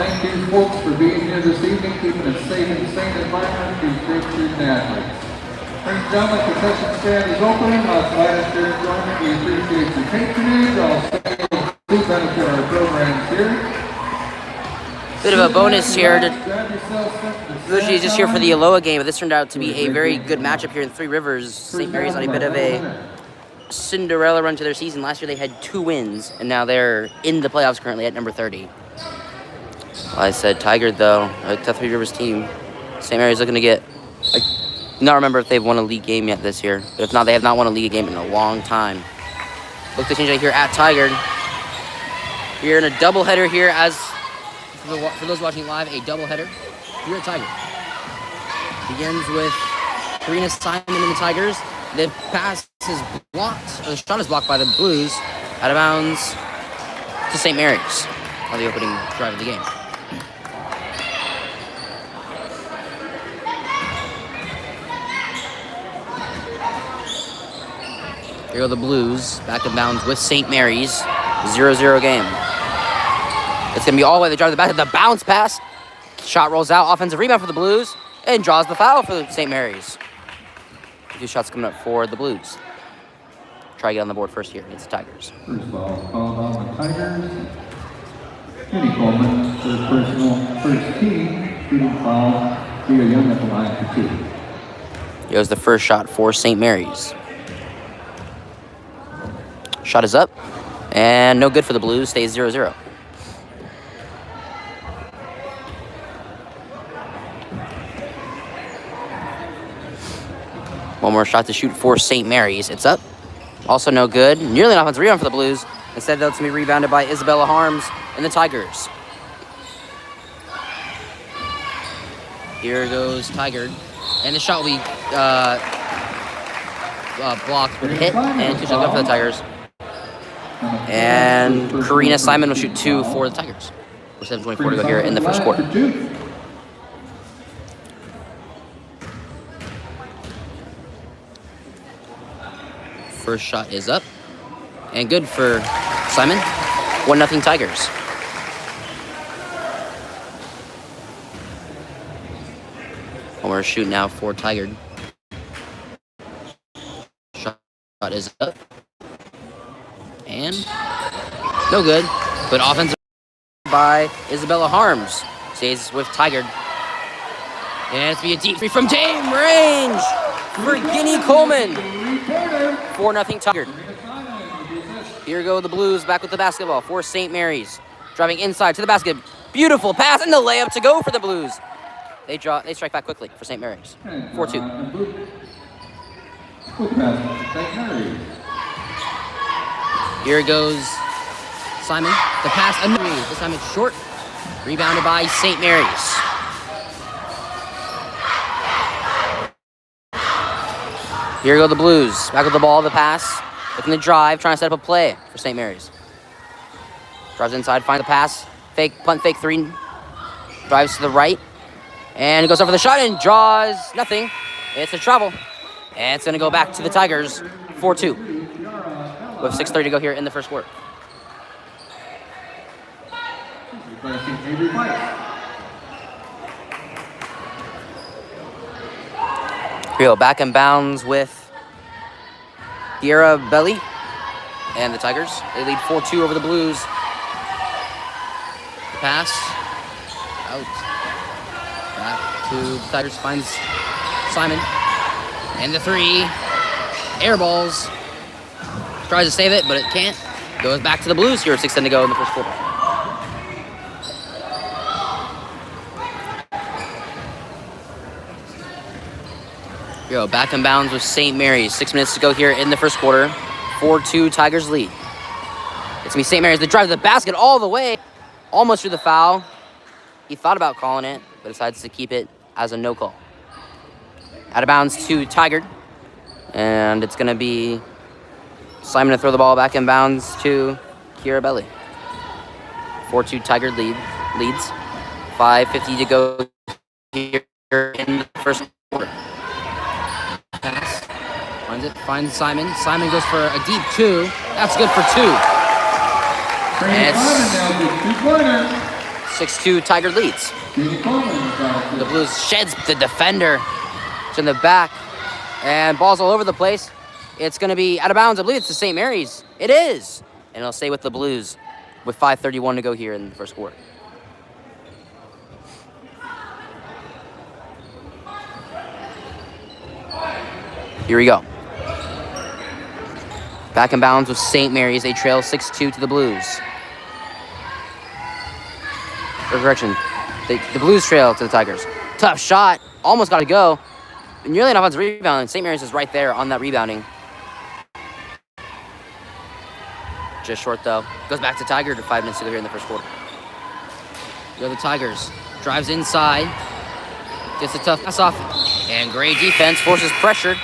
Thank you, folks, for being here this evening, keeping a safe and sane environment for great student athletes. Ladies and gentlemen, the concession stand is open. Glad to share enjoyment. We appreciate your patronage. All sales do benefit our programs here. Bit of a bonus here. Usually just here for the Aloha game, but this turned out to be a very good matchup here in Three Rivers. St. Mary's on a bit of a Cinderella run to their season. Last year they had 2 wins, and now they're in the playoffs currently at number 30. Well, I said Tigard, though, a tough Three Rivers team. St. Mary's looking to get... I do not remember if they've won a league game yet this year, but if not, they have not won a league game in a long time. Look to change right here at Tigard. We're in a doubleheader here as... For those watching live, a doubleheader here at Tigard. Begins with Karina Simon and the Tigers. The pass is blocked, or the shot is blocked by the Blues, out of bounds to St. Mary's on the opening drive of the game. Here go the Blues, back in bounds with St. Mary's, 0-0 game. It's going to be all the way to the drive to the back of the bounce pass. Shot rolls out, offensive rebound for the Blues, and draws the foul for St. Mary's. 2 shots coming up for the Blues. Try to get on the board first here against the Tigers. First ball called on the Tigers. Kenny Coleman, first personal, first team, shooting foul. Theo Young at the line for 2. Here's the first shot for St. Mary's. Shot is up, and no good for the Blues, stays 0-0. One more shot to shoot for St. Mary's. It's up. Also no good. Nearly an offensive rebound for the Blues. Instead, though, it's going to be rebounded by Isabella Harms and the Tigers. Here goes Tigard. And the shot will be blocked with a hit. And 2 shots go for the Tigers. And Karina Simon will shoot 2 for the Tigers. With 7:24 to go here in the first quarter. First shot is up. And good for Simon. 1-0 Tigers. One more shoot now for Tigard. Shot is up. And no good. But offensive by Isabella Harms. Stays with Tigard. And it's be a deep 3 from Dame range for Guinea Coleman. 4-0 Tigard. Here go the Blues back with the basketball for St. Mary's. Driving inside to the basket. Beautiful pass and the layup to go for the Blues. They strike back quickly for St. Mary's. 4-2. Here goes Simon. The pass under. This time it's short. Rebounded by St. Mary's. Here go the Blues. Back with the ball, the pass. Looking to drive, trying to set up a play for St. Mary's. Drives inside, finds the pass. Fake, punt fake 3. Drives to the right. And goes up for the shot and draws nothing. It's a travel. And it's going to go back to the Tigers, 4-2. With 6:30 to go here in the first quarter. Here we go, back in bounds with Tierra Belli and the Tigers. They lead 4-2 over the Blues. Pass. Out. Back to the Tigers. Finds Simon. And the 3. Air balls. Tries to save it, but it can't. Goes back to the Blues here. 6:10 to go in the first quarter. Here we go, back in bounds with St. Mary's. 6 minutes to go here in the first quarter. 4-2 Tigers lead. It's me, St. Mary's. The drive to the basket all the way. Almost through the foul. He thought about calling it, but decides to keep it as a no call. Out of bounds to Tigard. And it's going to be Simon to throw the ball back in bounds to Kira Belli. 4-2 Tigard leads. 5:50 to go here in the first quarter. Pass. Finds it. Finds Simon. Simon goes for a deep 2. That's good for 2. And it's 6-2, Tigard leads. Jimmy Coleman got The Blues sheds the defender. It's in the back. And ball's all over the place. It's going to be out of bounds. I believe it's to St. Mary's. It is. And it'll stay with the Blues with 5:31 to go here in the first quarter. Here we go. Back in bounds with St. Mary's. They trail 6-2 to the Blues. Or correction, the Blues trail to the Tigers. Tough shot. Almost got to go. Nearly an offensive rebound. And St. Mary's is right there on that rebounding. Just short, though. Goes back to Tigard to 5 minutes to go here in the first quarter. Go the Tigers. Drives inside. Gets a tough pass off. And great defense. Forces pressure.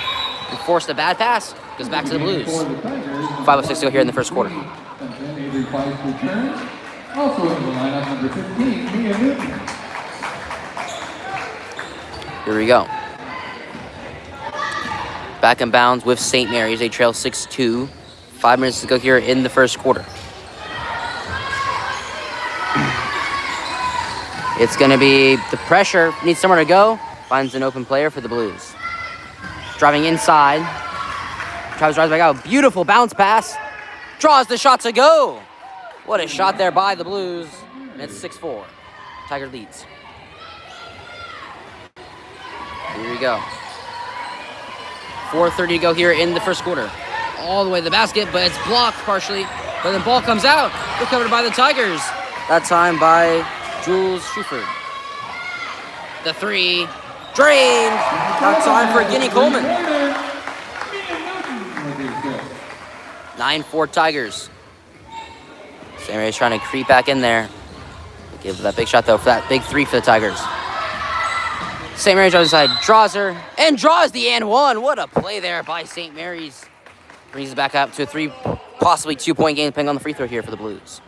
And forced a bad pass. Goes back to the Blues. 5:06 to go here in the first quarter. Also in the lineup, number 15, Mia Newton. Here we go. Back in bounds with St. Mary's. They trail 6-2. 5 minutes to go here in the first quarter. It's going to be the pressure. Needs somewhere to go. Finds an open player for the Blues. Driving inside. Drives back out. Beautiful bounce pass. Draws the shot to go. What a shot there by the Blues. And it's 6-4. Tigard leads. Here we go. 4:30 to go here in the first quarter. All the way to the basket, but it's blocked partially. But the ball comes out. Recovered by the Tigers. That time by Jules Schuford. The three. Drained. Outside for Guinea Coleman. 9-4 Tigers. St. Mary's trying to creep back in there. Give that big shot, though, for that big three for the Tigers. St. Mary's on the side, draws her, and draws the and one. What a play there by St. Mary's. Brings it back up to a 3, possibly 2-point game, depending on the free throw here for the Blues.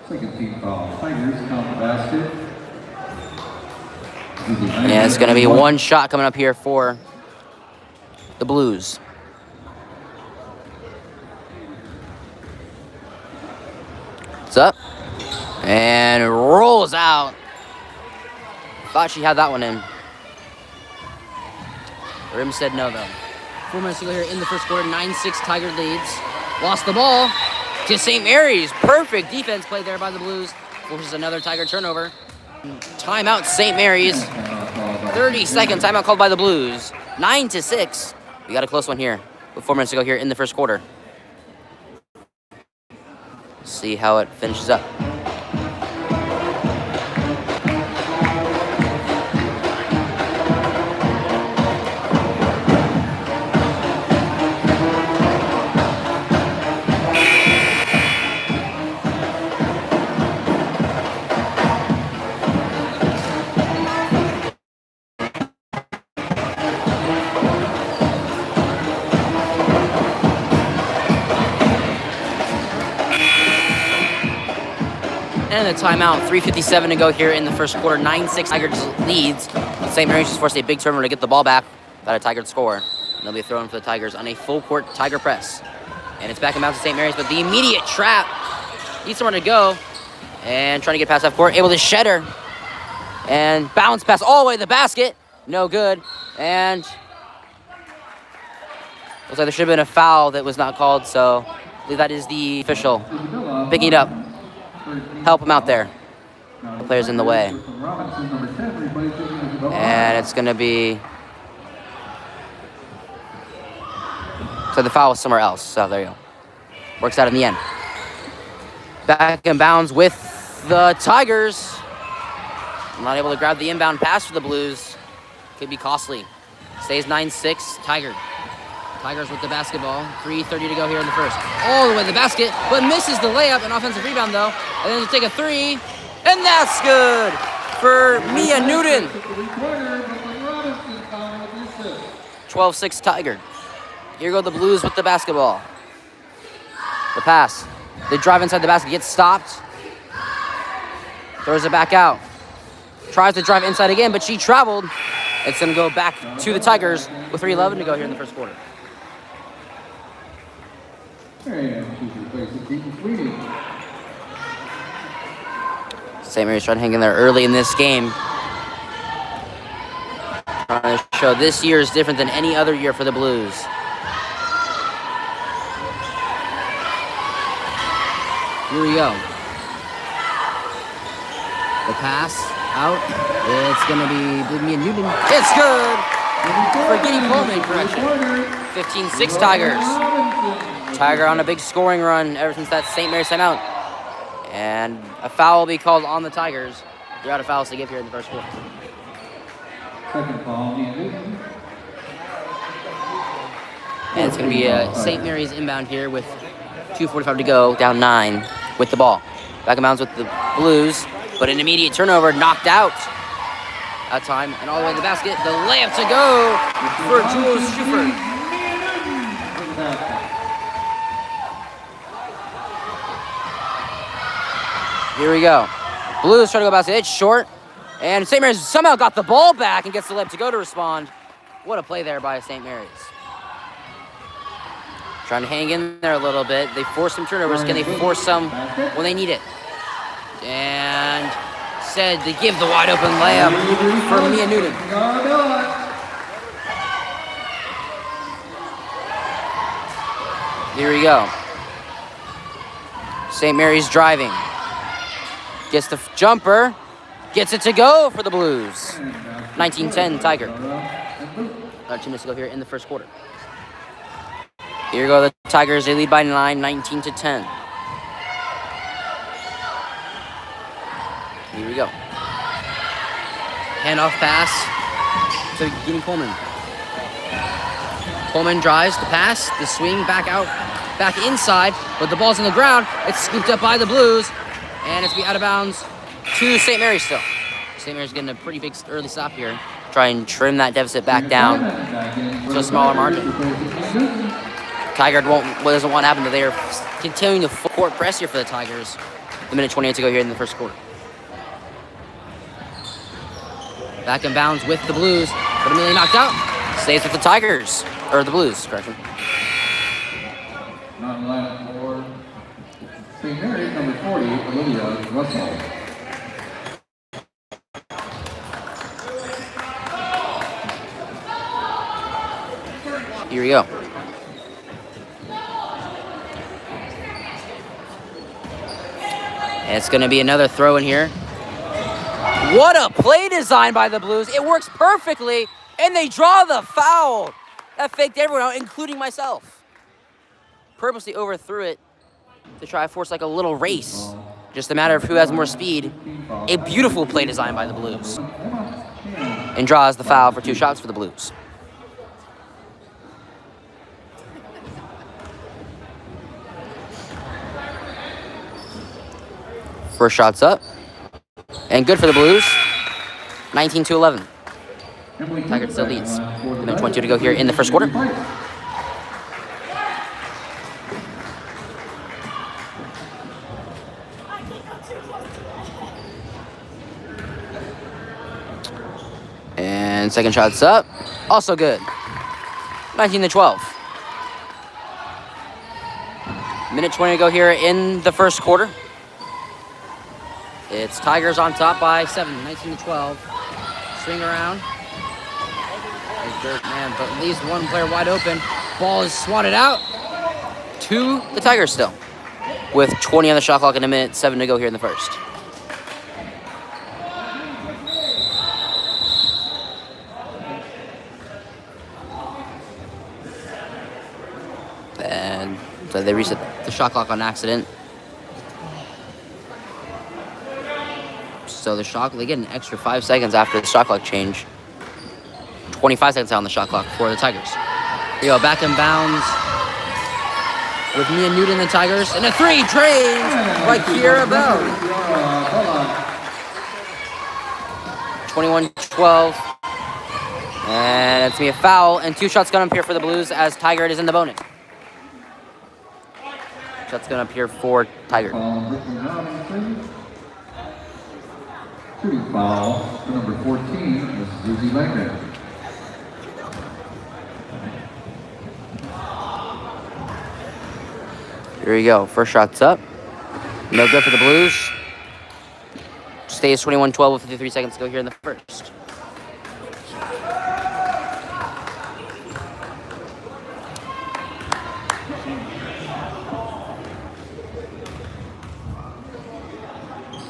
Second team foul. Tigers count the basket. Yeah, it's going to be one shot coming up here for the Blues. It's up. And rolls out. Thought she had that one in. Rim said no, though. 4 minutes to go here in the first quarter. 9-6 Tigard leads. Lost the ball to St. Mary's. Perfect defense played there by the Blues. Forces another Tigard turnover. Timeout St. Mary's. 30-second timeout called by the Blues. 9-6. We got a close one here with 4 minutes to go here in the first quarter. See how it finishes up. And a timeout, 3:57 to go here in the first quarter. 9-6 Tigers leads. St. Mary's just forced a big turnover to get the ball back. Got a Tigard score. And they'll be throwing for the Tigers on a full court Tiger press. And it's back and bounce to St. Mary's, but the immediate trap. Needs somewhere to go. And trying to get past half court. Able to shed her. And bounce pass all the way to the basket. No good. And looks like there should have been a foul that was not called, so I believe that is the official picking it up. Help him out there. The player's in the way. And it's going to be... So the foul was somewhere else. So there you go. Works out in the end. Back in bounds with the Tigers. Not able to grab the inbound pass for the Blues. Could be costly. Stays 9-6. Tigers with the basketball. 3:30 to go here in the first. All the way to the basket, but misses the layup. An offensive rebound, though. And then to take a three. And that's good for Mia Newton. 12-6 Tigard. Here go the Blues with the basketball. The pass. They drive inside the basket. Gets stopped. Throws it back out. Tries to drive inside again, but she traveled. It's going to go back to the Tigers with 3:11 to go here in the first quarter. And she's replacing Keaton Sweeney. St. Mary's trying to hang in there early in this game. Trying to show this year is different than any other year for the Blues. Here we go. The pass out. It's going to be Mia Newton. It's good for Guinea Coleman, correction. 15-6 Tigers. Tiger on a big scoring run ever since that St. Mary's timeout. And a foul will be called on the Tigers. They're out of fouls to give here in the first quarter. Second foul, Mia Newton. And it's going to be St. Mary's inbound here with 2:45 to go, down 9 with the ball. Back in bounds with the Blues, but an immediate turnover, knocked out at time, and all the way to the basket. The layup to go for Jules Schuford. Here we go. Blues trying to go basket. It's short, and St. Mary's somehow got the ball back and gets the layup to go to respond. What a play there by St. Mary's. Trying to hang in there a little bit. They force some turnovers. Can they force some when they need it? And said they give the wide open layup for Mia Newton. Here we go. St. Mary's driving. Gets the jumper. Gets it to go for the Blues. 19-10 Tiger. 2 minutes to go here in the first quarter. Here go the Tigers. They lead by 9, 19-10. Here we go. Handoff pass to Guinea Coleman. Coleman drives the pass, the swing back out, back inside, but the ball's on the ground. It's scooped up by the Blues, and it's be out of bounds to St. Mary's still. St. Mary's getting a pretty big early stop here. Try and trim that deficit back down to a smaller margin. Tigard doesn't want to happen, but they are continuing to full court press here for the Tigers. The minute 28 to go here in the first quarter. Back in bounds with the Blues, but immediately knocked out. Stays with the Tigers, or the Blues, correction. Not in line for St. Mary's, number 40, Olivia Russell. Here we go. And it's going to be another throw in here. What a play design by the Blues. It works perfectly, and they draw the foul. That faked everyone out, including myself. Purposely overthrew it to try to force like a little race. Just a matter of who has more speed. A beautiful play design by the Blues. And draws the foul for 2 shots for the Blues. First shot's up. And good for the Blues. 19-11. Tigard still leads. Minute 22 to go here in the first quarter. And second shot's up. Also good. 19-12. Minute 20 to go here in the first quarter. It's Tigers on top by 7, 19-12. Swing around. There's Dirt, man, but leaves one player wide open. Ball is swatted out to the Tigers still. With 20 on the shot clock in a minute, 7 to go here in the first. And so they reset the shot clock on accident. So the shot, they get an extra 5 seconds after the shot clock change. 25 seconds out on the shot clock for the Tigers. Here we go, back in bounds with Mia Newton and the Tigers. And a 3 drains by Kiera Bell. 21-12. And it's going to be a foul. And 2 shots going to appear for the Blues as Tigard is in the bonus. Shots going to appear for Tigard. Shooting foul for number 14, Miss Susie Langren. Here we go. First shot's up. No good for the Blues. Stays 21-12 with 53 seconds to go here in the first.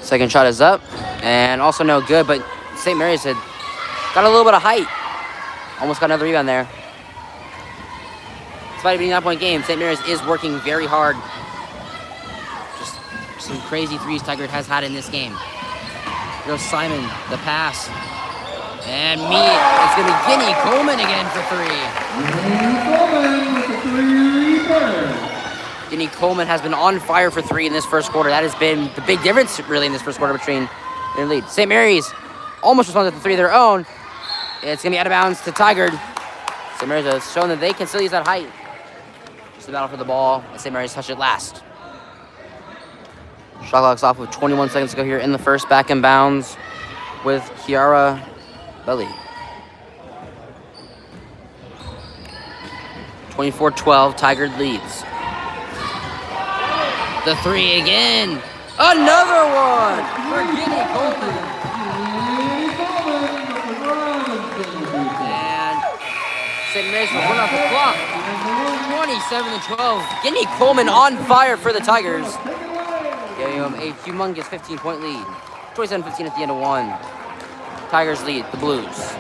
Second shot is up, and also no good, but St. Mary's had got a little bit of height. Almost got another rebound there. Despite it being a 9-point game, St. Mary's is working very hard. Just some crazy threes Tigard has had in this game. Here goes Simon, the pass. And it's going to be Guinea Coleman again for three. Guinea Coleman has been on fire for three in this first quarter. That has been the big difference, really, in this first quarter between their lead. St. Mary's almost responded to three of their own. It's going to be out of bounds to Tigard. St. Mary's has shown that they can still use that height. Just the battle for the ball. St. Mary's touched it last. Shot clock's off with 21 seconds to go here in the first. Back in bounds with Kiara Belly. 24-12, Tigard leads. The three again. Another one for Guinea Coleman. And St. Mary's will run off the clock. 27-12. Guinea Coleman on fire for the Tigers. Giving them a humongous 15-point lead. 27-15 at the end of one. Tigers lead the Blues.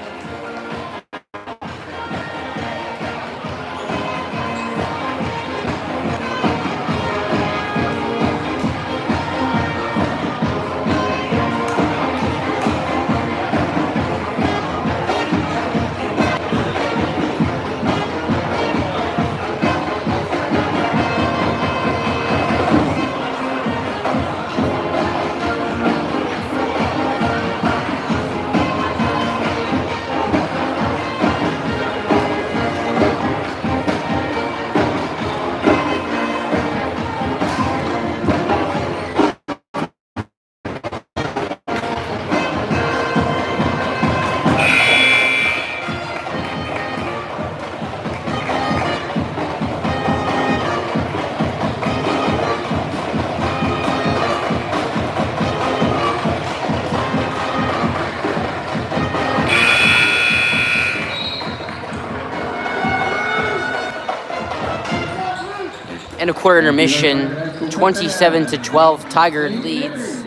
And a quarter intermission, 27-12, Tigard leads.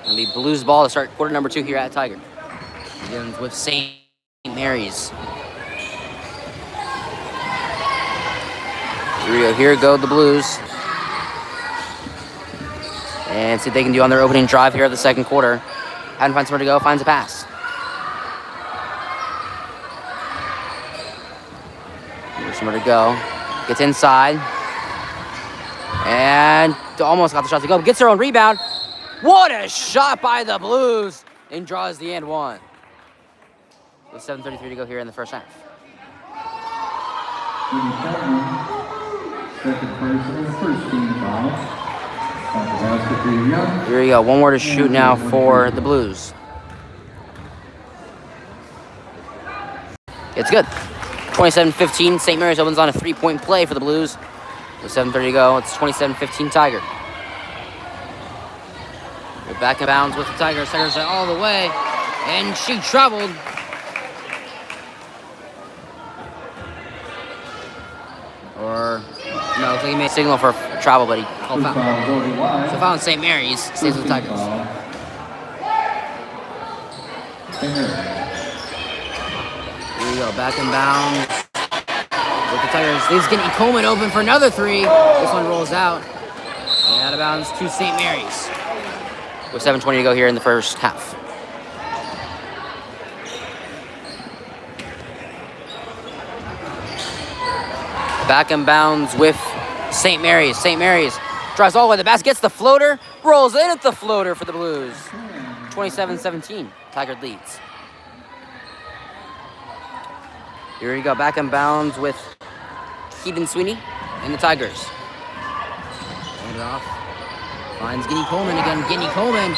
It'll be Blues ball to start quarter number 2 here at Tigard. Begins with St. Mary's. Here go the Blues. And see what they can do on their opening drive here of the second quarter. Hadn't found somewhere to go, finds a pass. There's somewhere to go. Gets inside. And almost got the shot to go. Gets her own rebound. What a shot by the Blues. And draws the and one. With 7:33 to go here in the first half. Second person, first team foul. Here we go. One more to shoot now for the Blues. It's good. 27-15. St. Mary's opens on a 3-point play for the Blues. With 7:30 to go, it's 27-15 Tigard. We're back in bounds with the Tigers. Tigers are all the way. And she traveled. Or, no, looks like he made a signal for travel, but he called foul. So foul on St. Mary's. Stays with the Tigers. Here we go, back in bounds with the Tigers. Leaves Guinea Coleman open for another three. This one rolls out. And out of bounds to St. Mary's. With 7:20 to go here in the first half. Back in bounds with St. Mary's. St. Mary's drives all the way to the basket, gets the floater, rolls in at the floater for the Blues. 27-17, Tigard leads. Here we go, back in bounds with Keaton Sweeney and the Tigers. Hand it off. Finds Guinea Coleman again. Guinea Coleman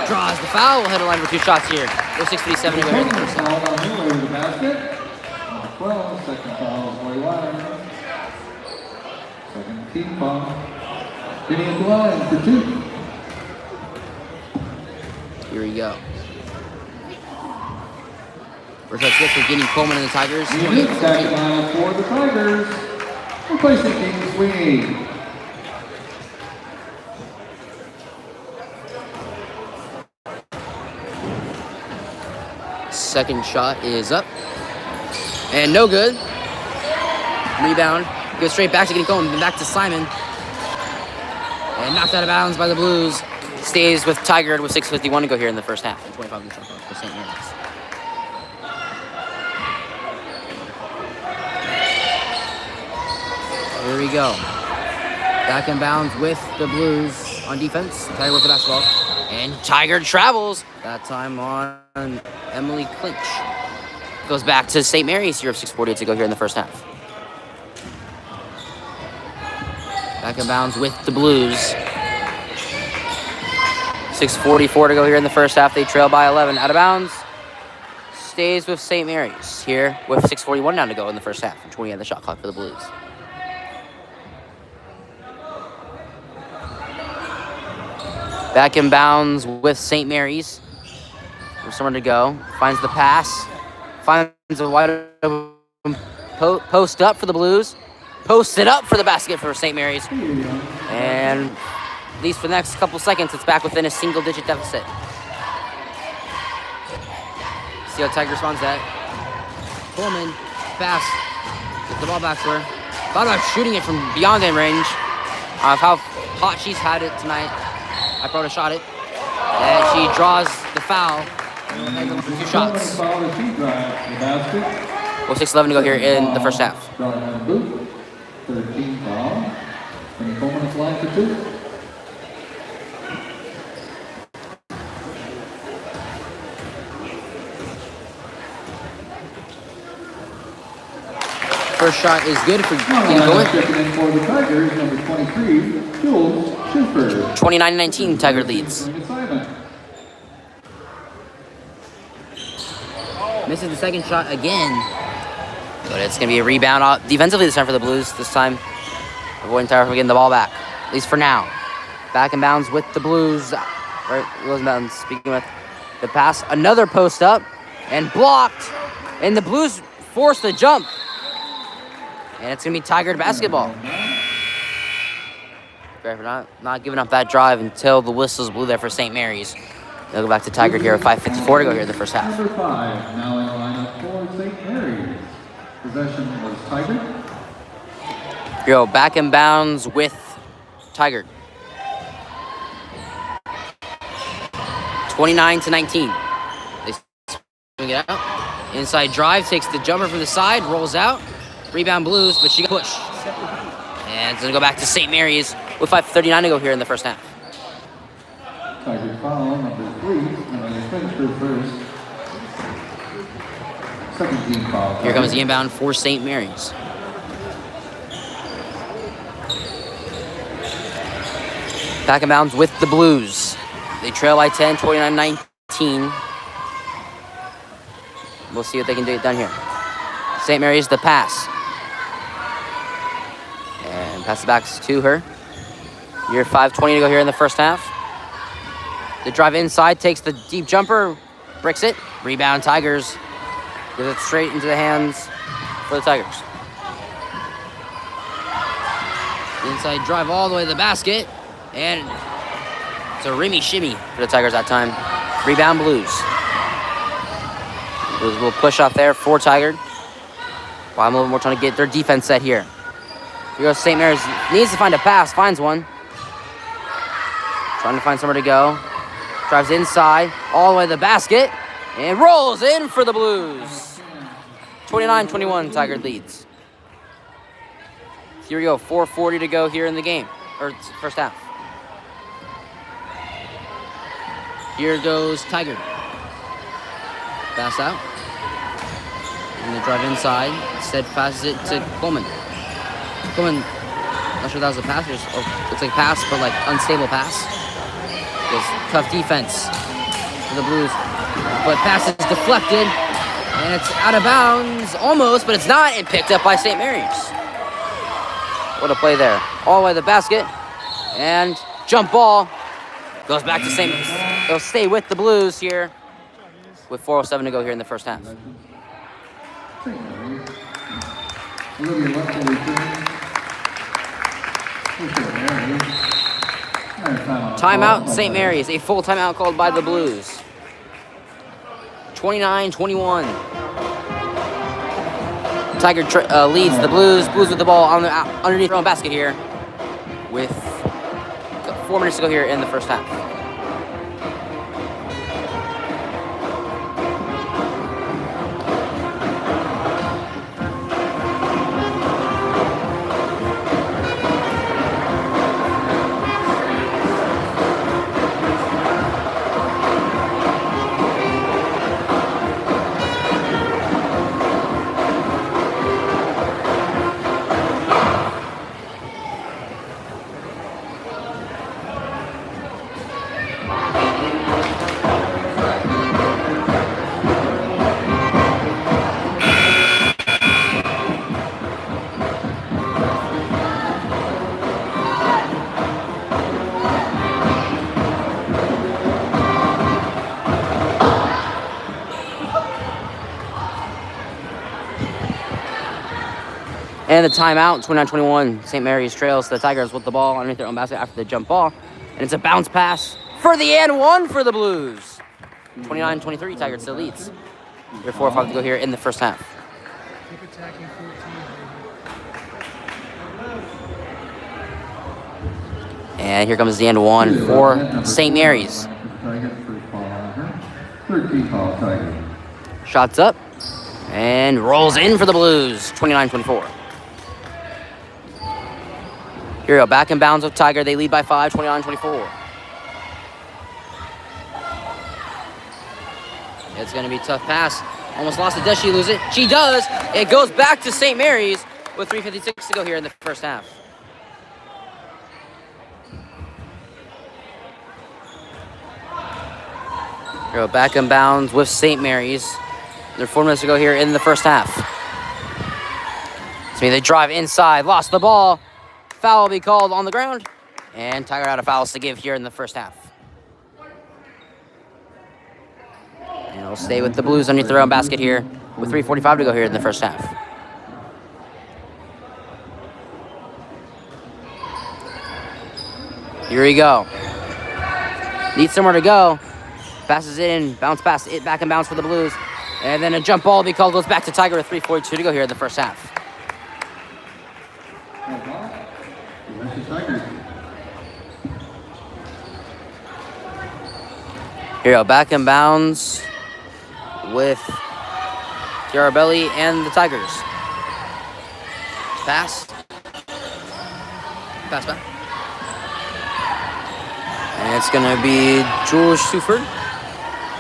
draws the foul. We'll hit a line for 2 shots here. There's 6:37 to go here in the first half. 12, second foul, Team foul. Getting at the line for 2. Here we go. First shot's good for Guinea Coleman and the Tigers. Unit second line for the Tigers. Replacing King Sweeney. Second shot is up. And no good. Rebound. Goes straight back to Guinea Coleman. Then back to Simon. And knocked out of bounds by the Blues. Stays with Tigard with 6:51 to go here in the first half. 25 minutes for St. Mary's. Here we go. Back in bounds with the Blues on defense. Tigard with the basketball. And Tigard travels. That time on Emily Clinch. Goes back to St. Mary's here of 6:48 to go here in the first half. Back in bounds with the Blues. 6:44 to go here in the first half. They trail by 11. Out of bounds. Stays with St. Mary's here with 6:41 now to go in the first half. And 20 on the shot clock for the Blues. Back in bounds with St. Mary's. There's somewhere to go. Finds the pass. Finds a wide open post up for the Blues. Posts it up for the basket for St. Mary's. And at least for the next couple seconds, it's back within a single-digit deficit. See how Tiger responds to that. Coleman, pass. Get the ball back to her. Thought about shooting it from beyond in range. Of how hot she's had it tonight. I probably shot it. And she draws the foul. And looking for 2 shots. Well, 6:11 to go here in the first half. 13 foul. And Coleman is line for 2. First shot is good for Guinea Coleman. Checking in for the Tigers, number 23, Jules Schiffer. 29-19, Tiger leads. Misses the second shot again. But it's going to be a rebound defensively this time for the Blues. This time, avoiding Tiger from getting the ball back. At least for now. Back in bounds with the Blues. Right, Blues bounds. Speaking with the pass. Another post up. And blocked. And the Blues force the jump. And it's going to be Tigard basketball. Great for not giving up that drive until the whistles blew there for St. Mary's. They'll go back to Tigard here at 5:54 to go here in the first half. Number 5, now in the lineup for St. Mary's. Possession was Tigard. Go back in bounds with Tigard. 29-19. They swing it out. Inside drive, takes the jumper from the side, rolls out. Rebound Blues, but she got pushed. And it's going to go back to St. Mary's with 5:39 to go here in the first half. Tigard foul, number 3, and they finished her first. Second team foul. Here comes the inbound for St. Mary's. Back in bounds with the Blues. They trail by 10, 29-19. We'll see what they can do done here. St. Mary's the pass. And pass it back to her. Here 5:20 to go here in the first half. The drive inside, takes the deep jumper, bricks it. Rebound Tigers. Gives it straight into the hands for the Tigers. Inside drive all the way to the basket. And it's a rimmy shimmy for the Tigers that time. Rebound Blues. Blues will push off there for Tigard. While I'm a little more trying to get their defense set here. Here goes St. Mary's. Needs to find a pass. Finds one. Trying to find somewhere to go. Drives inside. All the way to the basket. And rolls in for the Blues. 29-21, Tigard leads. Here we go. 4:40 to go here in the game. Or first half. Here goes Tigard. Pass out. And they drive inside. Instead passes it to Coleman. Coleman, not sure that was a pass. Looks like a pass, but like unstable pass. Just tough defense for the Blues. But pass is deflected. And it's out of bounds almost, but it's not. And picked up by St. Mary's. What a play there. All the way to the basket. And jump ball. Goes back to St. It'll stay with the Blues here with 4:07 to go here in the first half. Timeout, St. Mary's. A full timeout called by the Blues. 29-21. Tigard leads the Blues. Blues with the ball on the underneath their own basket here with 4 minutes to go here in the first half. And the timeout, 29-21. St. Mary's trails the Tigers with the ball underneath their own basket after the jump ball. And it's a bounce pass for the and one for the Blues. 29-23, Tigers still leads. There's 4:05 to go here in the first half. Keep attacking 14, And here comes the and one for St. Mary's. Shots up and rolls in for the Blues. 29-24. Here we go, back in bounds with Tigard. They lead by 5, 29-24. It's going to be a tough pass. Almost lost it. Does she lose it? She does. It goes back to St. Mary's with 3:56 to go here in the first half. Here we go, back in bounds with St. Mary's. There's 4 minutes to go here in the first half. So they drive inside, lost the ball. Foul will be called on the ground. And Tigard out of fouls to give here in the first half. And it'll stay with the Blues underneath their own basket here with 3:45 to go here in the first half. Here we go. Needs somewhere to go. Passes it in, bounce pass, it back and bounce for the Blues. And then a jump ball will be called, goes back to Tigard with 3:42 to go here in the first half. Here we go, back in bounds with Chiarabelli and the Tigers. Pass. Pass back. And it's going to be George Suford.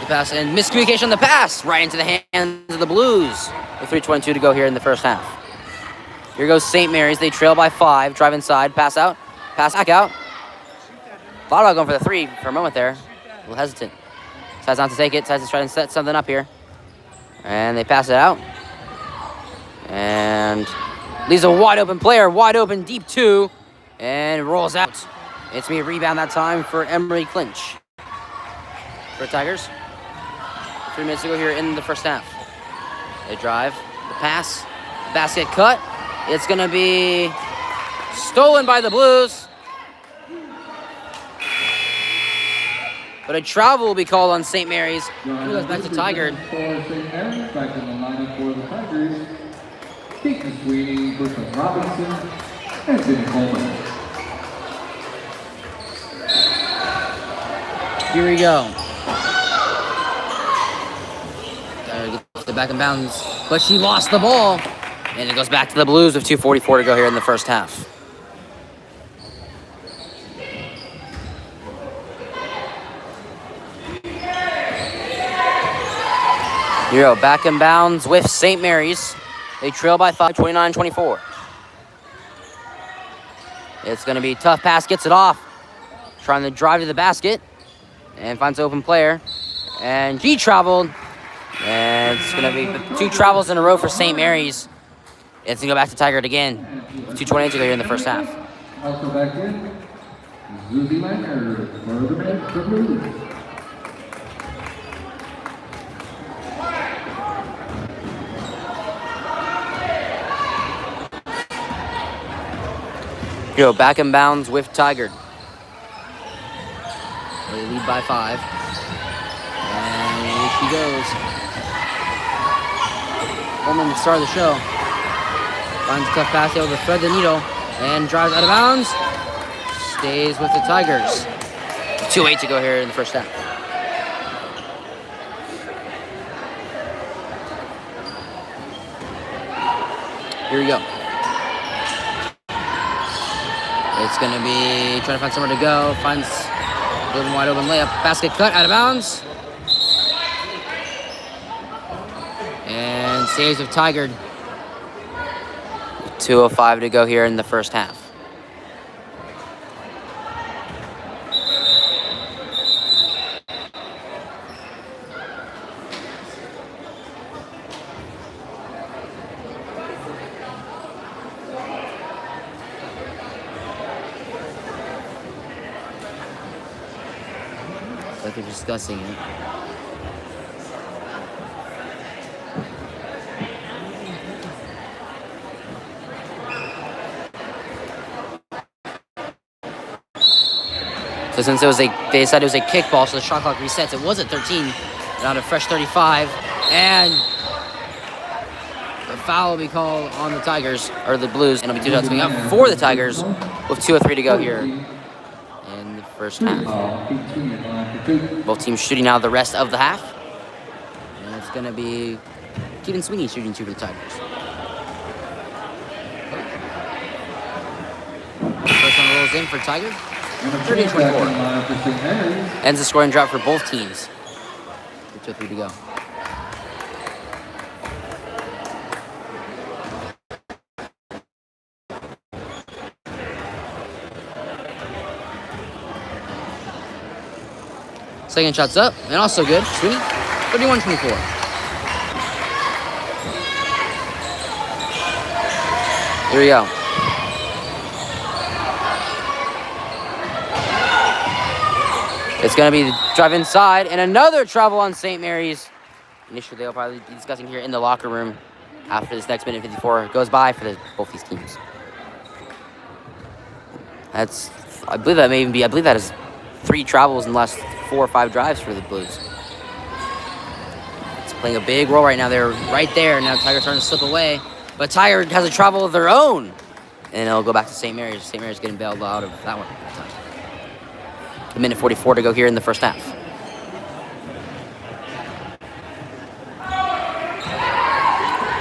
The pass and miscommunication on the pass right into the hands of the Blues with 3:22 to go here in the first half. Here goes St. Mary's. They trail by 5. Drive inside. Pass out. Pass back out. Thought about going for the 3 for a moment there. A little hesitant. Decides not to take it. Decides to try and set something up here. And they pass it out. And leaves a wide open player. Wide open deep 2. And rolls out. It's me a rebound that time for Emery Clinch. For Tigers. 3 minutes to go here in the first half. They drive. The pass. Basket cut. It's going to be stolen by the Blues. But a travel will be called on St. Mary's. It goes back to Tigard. Back in the lineup for the Tigers. Keaton Sweeney, Brooklyn Robinson, and Jimmy Coleman. Here we go. Get the back in bounds, but she lost the ball. And it goes back to the Blues with 2:44 to go here in the first half. Here we go, back in bounds with St. Mary's. They trail by 5, 29-24. It's going to be a tough pass, gets it off. Trying to drive to the basket. And finds an open player. And he traveled. And it's going to be 2 travels in a row for St. Mary's. It's going to go back to Tigard again. 2:28 to go here in the first half. Also back in, Zuzi Miner for the Blues. Here we go, back in bounds with Tigard. They lead by 5. And here she goes. Coleman, the star of the show. Finds a tough pass able to thread the needle and drives out of bounds. Stays with the Tigers. 2:08 to go here in the first half. Here we go. It's going to be trying to find somewhere to go. Finds a little wide open layup. Basket cut out of bounds. And saves of Tigard. 2:05 to go here in the first half. Like they're discussing it. So since they decided it was a kickball, so the shot clock resets. It was at 13, down to fresh 35, and the foul will be called on the Tigers, or the Blues, and it'll be 2 shots coming up for the Tigers with 2:03 to go here in the first half. Both teams shooting out the rest of the half, and it's going to be Kevin Sweeney shooting 2 for the Tigers. First one rolls in for Tigard. 30-24. Ends the scoring drought for both teams. 2:03 to go. Second shot's up, and also good. Sweeney, 31-24. Here we go. It's going to be the drive inside, and another trouble on St. Mary's. Initially, they'll probably be discussing here in the locker room after this next minute 54 goes by for both these teams. I believe that is 3 travels in the last 4 or 5 drives for the Blues. It's playing a big role right now. They're right there. Now Tigard's starting to slip away, but Tigard has a travel of their own, and it'll go back to St. Mary's. St. Mary's getting bailed out of that one. A minute 44 to go here in the first half.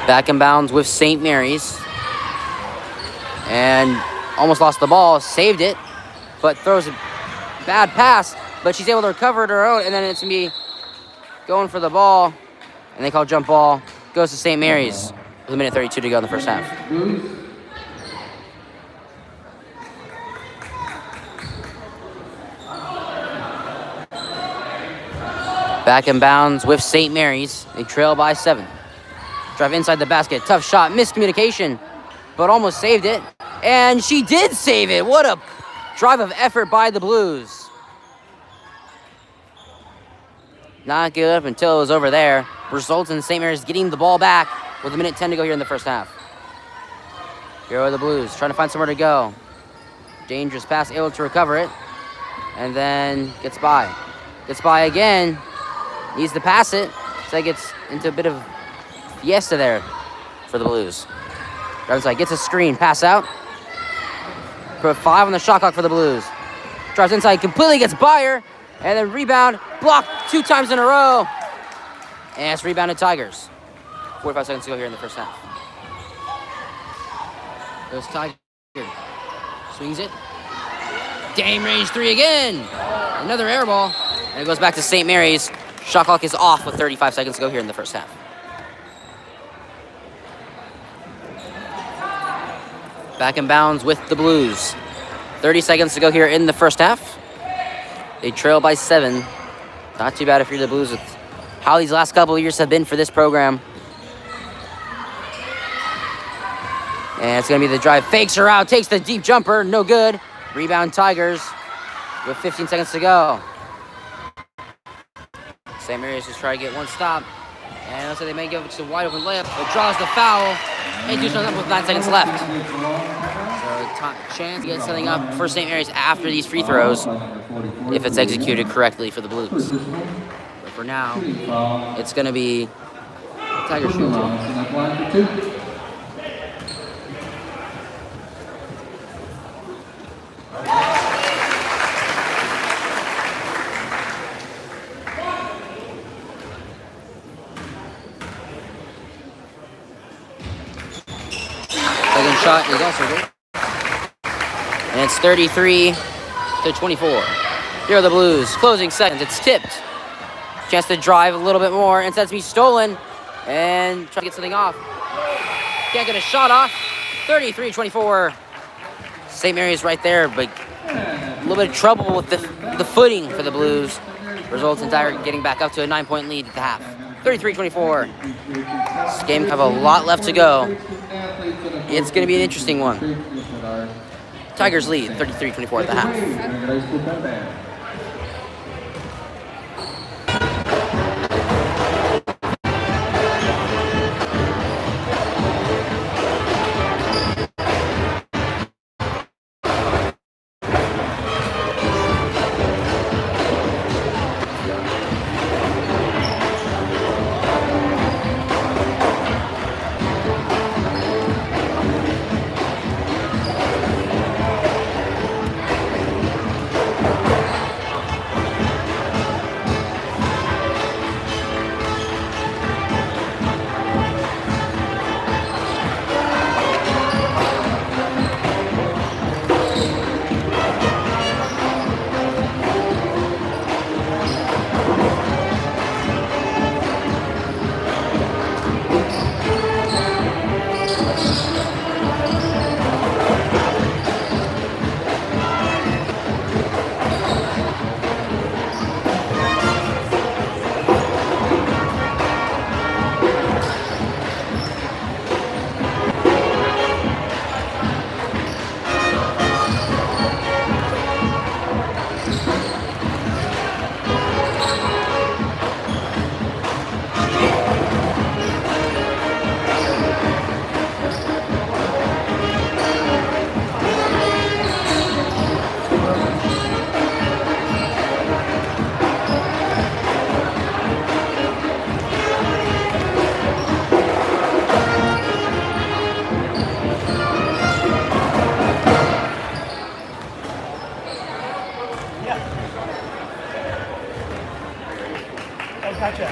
Back in bounds with St. Mary's. And almost lost the ball, saved it, but throws a bad pass, but she's able to recover it her own, and then it's going to be going for the ball, and they call jump ball. Goes to St. Mary's with a minute 32 to go in the first half. Back in bounds with St. Mary's. They trail by 7. Drive inside the basket. Tough shot. Miscommunication, but almost saved it. And she did save it. What a drive of effort by the Blues. Not good up until it was over there. Results in St. Mary's getting the ball back with a minute 10 to go here in the first half. Here are the Blues trying to find somewhere to go. Dangerous pass, able to recover it. And then gets by. Gets by again. Needs to pass it. So it gets into a bit of fiesta there for the Blues. Drives inside, gets a screen, pass out. Put 5 on the shot clock for the Blues. Drives inside, completely gets by her. And then rebound, blocked 2 times in a row. And it's rebounded Tigers. 45 seconds to go here in the first half. Goes Tigard. Swings it. Dame range 3 again. Another air ball. And it goes back to St. Mary's. Shot clock is off with 35 seconds to go here in the first half. Back in bounds with the Blues. 30 seconds to go here in the first half. They trail by 7. Not too bad if you're the Blues with how these last couple of years have been for this program. And it's going to be the drive. Fakes her out. Takes the deep jumper. No good. Rebound Tigers with 15 seconds to go. St. Mary's just trying to get one stop. And looks like they may give it to a wide open layup. But draws the foul. And do something with 9 seconds left. So chance to get something up for St. Mary's after these free throws, if it's executed correctly for the Blues. But for now, it's going to be Tigers field goal. Second shot is also good. And it's 33-24. Here are the Blues. Closing seconds. It's tipped. Chance to drive a little bit more. And that's to be stolen. And try to get something off. Can't get a shot off. 33-24. St. Mary's right there, but a little bit of trouble with the footing for the Blues. Results in Tigard getting back up to a 9-point lead at the half. 33-24. This game have a lot left to go. It's going to be an interesting one. Tigers lead 33-24 at the half. Gotcha.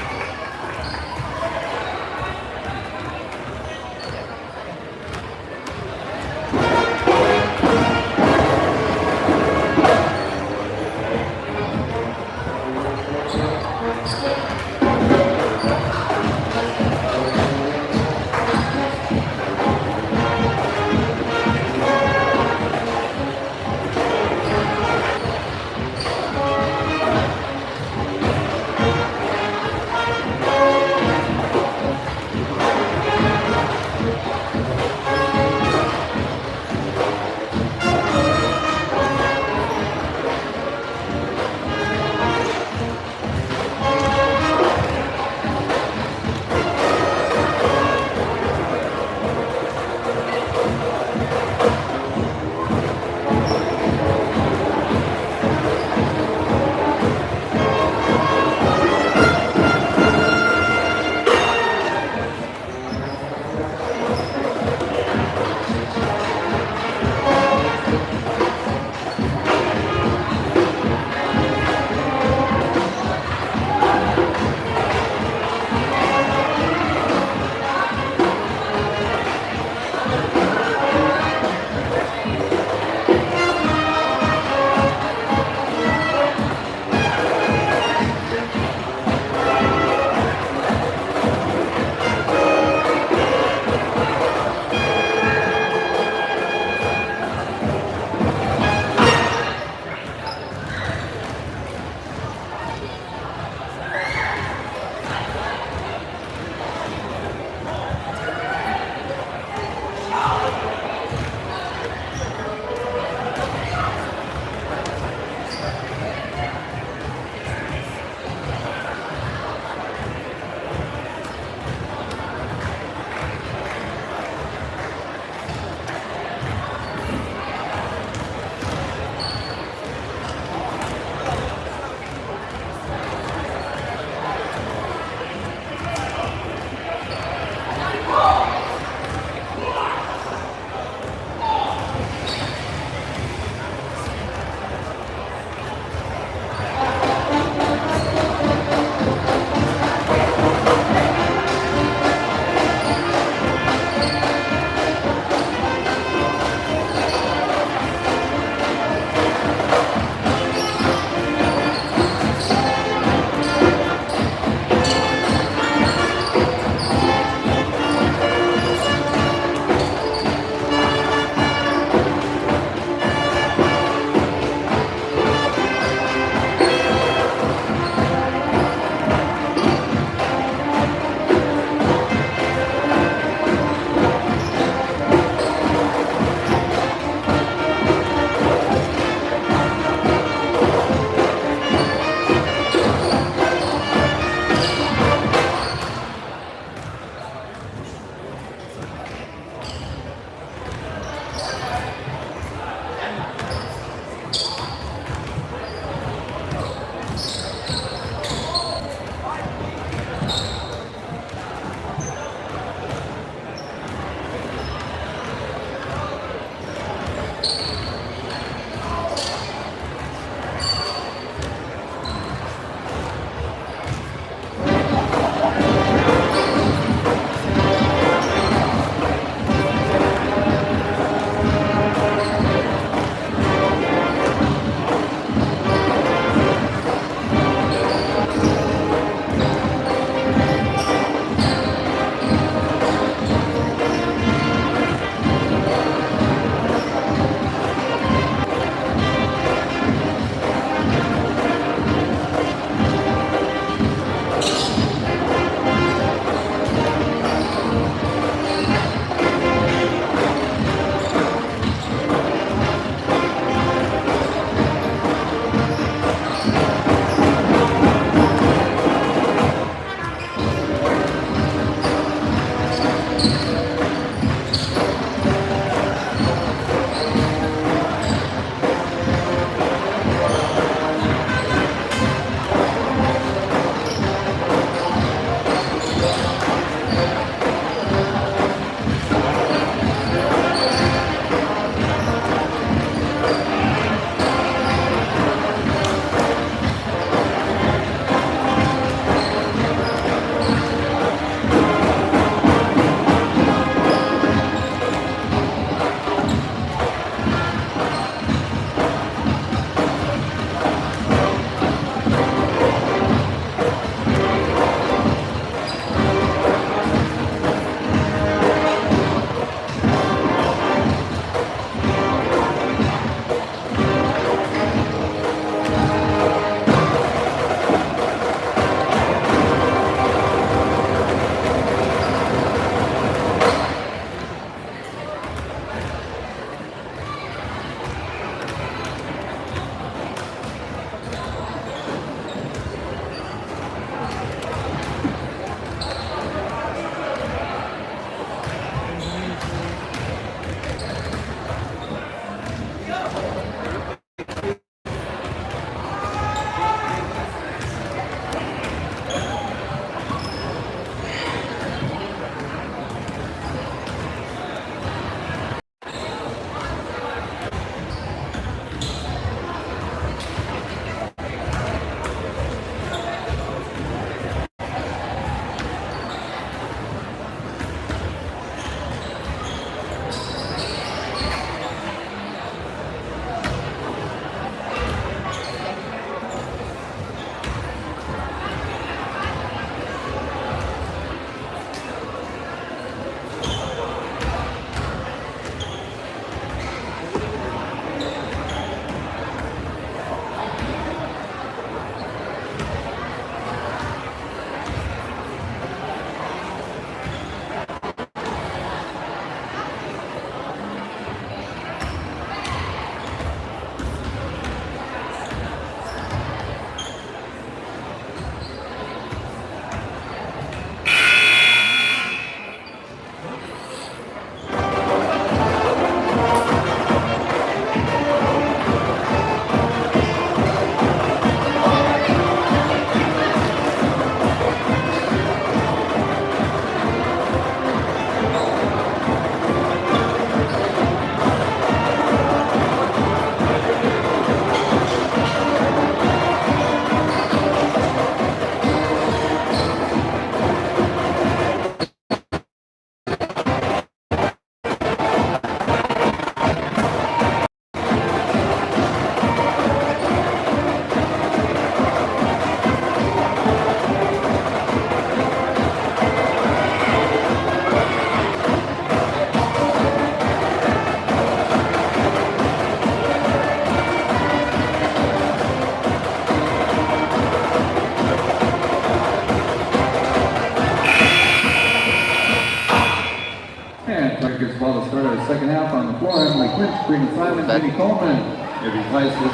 clinch, bring Simon Kenny Coleman.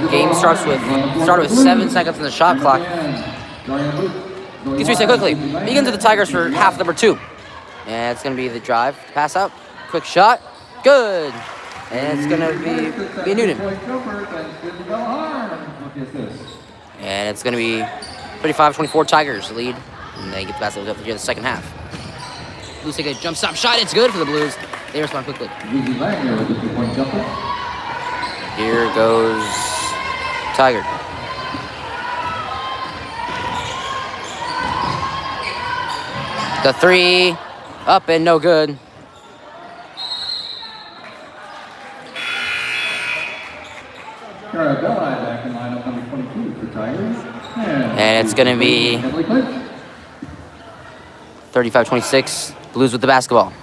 Game started with 7 seconds on the shot clock. Gets reset quickly. Begins with the Tigers for half number 2. And it's going to be the drive. Pass out. Quick shot. Good. And it's going to be Newton. And it's going to be 35-24 Tigers lead. And they get the basket up here the second half. Blues take a jump stop shot. It's good for the Blues. They respond quickly. Here goes Tigard. The 3 up and no good. Back in lineup number 22 for Tigers. And it's going to be 35-26. Blues with the basketball.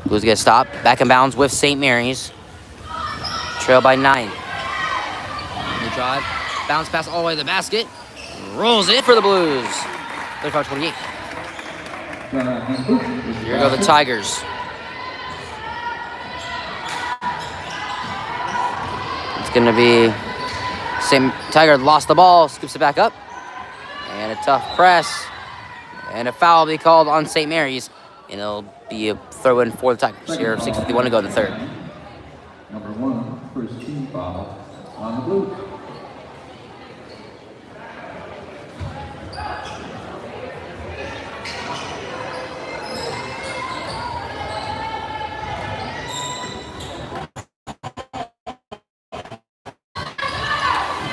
Blues get stopped. Back in bounds with St. Mary's. Trail by 9. The drive. Bounce pass all the way to the basket. Rolls it for the Blues. 35-28. Here go the Tigers. It's going to be Tigard lost the ball, scoops it back up. And a tough press. And a foul will be called on St. Mary's. And it'll be a throw-in for the Tigers. Here, 6:51 to go in the third. Number 1, first team foul on the Blues.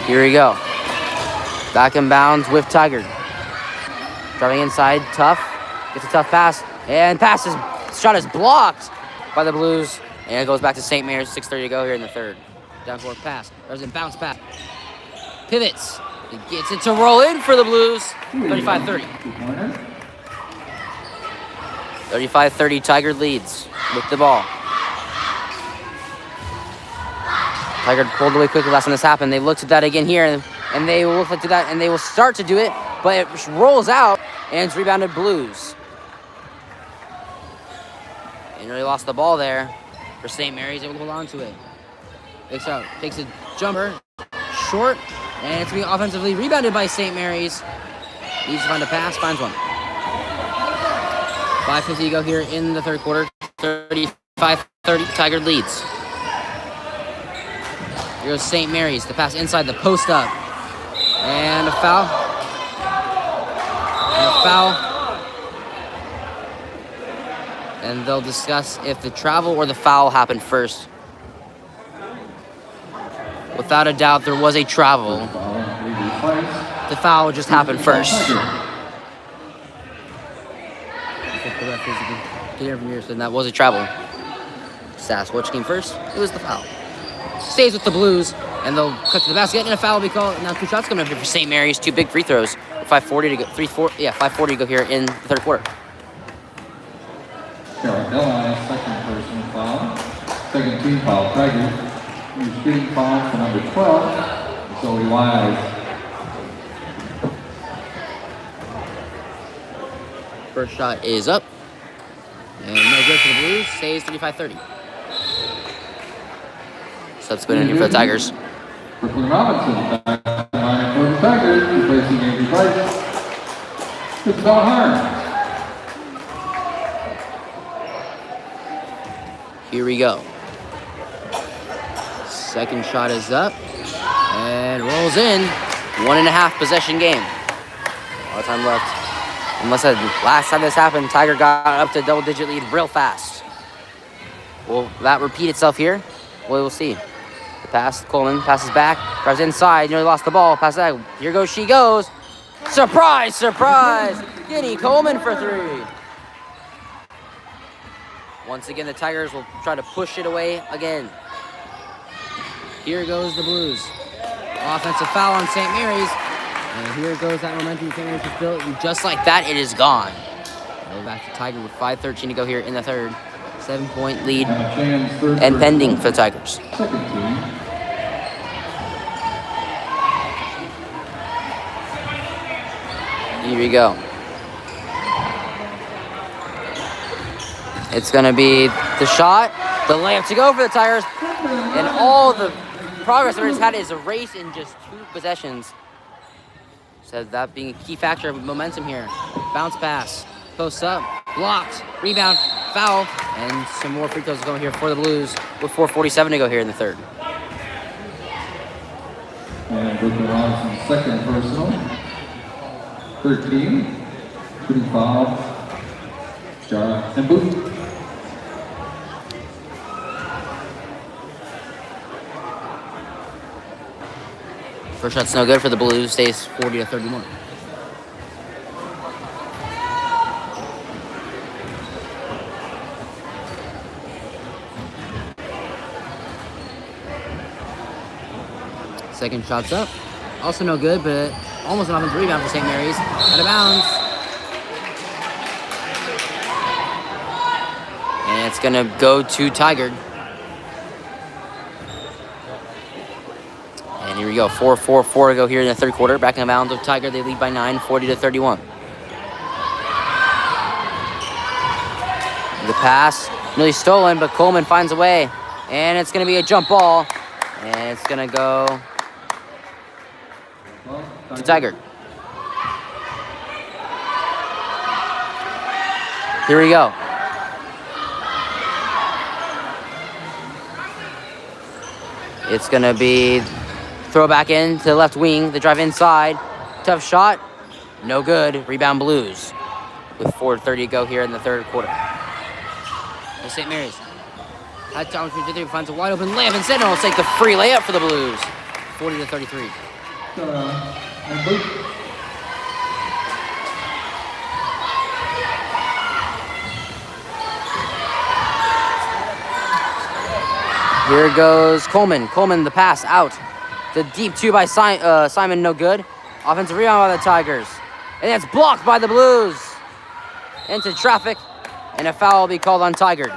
Here we go. Back in bounds with Tigard. Driving inside, tough. Gets a tough pass. And shot is blocked by the Blues. And it goes back to St. Mary's. 6:30 to go here in the third. Down court pass. There's a bounce pass. Pivots. He gets it to roll in for the Blues. 35-30. 35-30, Tigard leads with the ball. Tigard pulled away quickly last time this happened. They looked at that again here, and they will look like that, and they will start to do it, but it rolls out, and it's rebounded Blues. And really lost the ball there for St. Mary's, able to hold on to it. Takes out, takes a jumper, short, and it's being offensively rebounded by St. Mary's. Needs to find a pass, finds one. 5:50 to go here in the third quarter. 35-30, Tigard leads. Here goes St. Mary's. The pass inside the post up. And a foul. And a foul. And they'll discuss if the travel or the foul happened first. Without a doubt, there was a travel. The foul just happened first. And that was a travel. Sass, which came first? It was the foul. Stays with the Blues, and they'll cut to the basket, and a foul will be called. Now 2 shots coming up here for St. Mary's. 2 big free throws. 5:40 to go. 5:40 to go here in the third quarter. Carolina, second personal foul. Second team foul, Tigard. Shooting foul for number 12, Zoe Wise. First shot is up. And no good for the Blues. Stays 35-30. Subsequent in here for the Tigers. Brooklyn Robinson back to line for the Tigers, replacing Avery Price. It's about Harm. Here we go. Second shot is up. And rolls in. 1.5 possession game. A lot of time left. Unless last time this happened, Tigard got up to double-digit lead real fast. Will that repeat itself here? Well, we'll see. The pass, Coleman passes back, drives inside, nearly lost the ball, pass back. Here goes, she goes. Surprise, surprise! Kenny Coleman for 3. Once again, the Tigers will try to push it away again. Here goes the Blues. Offensive foul on St. Mary's. And here goes that momentum St. Mary's has built. And just like that, it is gone. Go back to Tigard with 5:13 to go here in the third. 7-point lead and pending for the Tigers. Here we go. It's going to be the shot. The layup to go for the Tigers. And all the progress Mariners had is a race in just 2 possessions. So that being a key factor of momentum here. Bounce pass, post up, blocked, rebound, foul, and some more free throws going here for the Blues with 4:47 to go here in the third. And Booker Robinson's second personal. 13. Shooting foul. Jara and Boot. First shot's no good for the Blues, stays 40-31. Second shot's up, also no good, but almost an offensive rebound for St. Mary's. Out of bounds. And it's gonna go to Tigard. And here we go, 4:44 to go here in the third quarter. Back in the bounds of Tigard, they lead by 9, 40-31. The pass, nearly stolen, but Coleman finds a way. And it's gonna be a jump ball. And it's gonna go to Tigard. Here we go. It's gonna be throw back in to the left wing. They drive inside. Tough shot. No good. Rebound Blues. With 4:30 to go here in the third quarter. And St. Mary's. Had Thomas finds a wide open layup. Instead, will take the free layup for the Blues. 40-33. And Boot. Here goes Coleman. Coleman, the pass out. The deep 2 by Simon, no good. Offensive rebound by the Tigers. And it's blocked by the Blues. Into traffic. And a foul will be called on Tigard.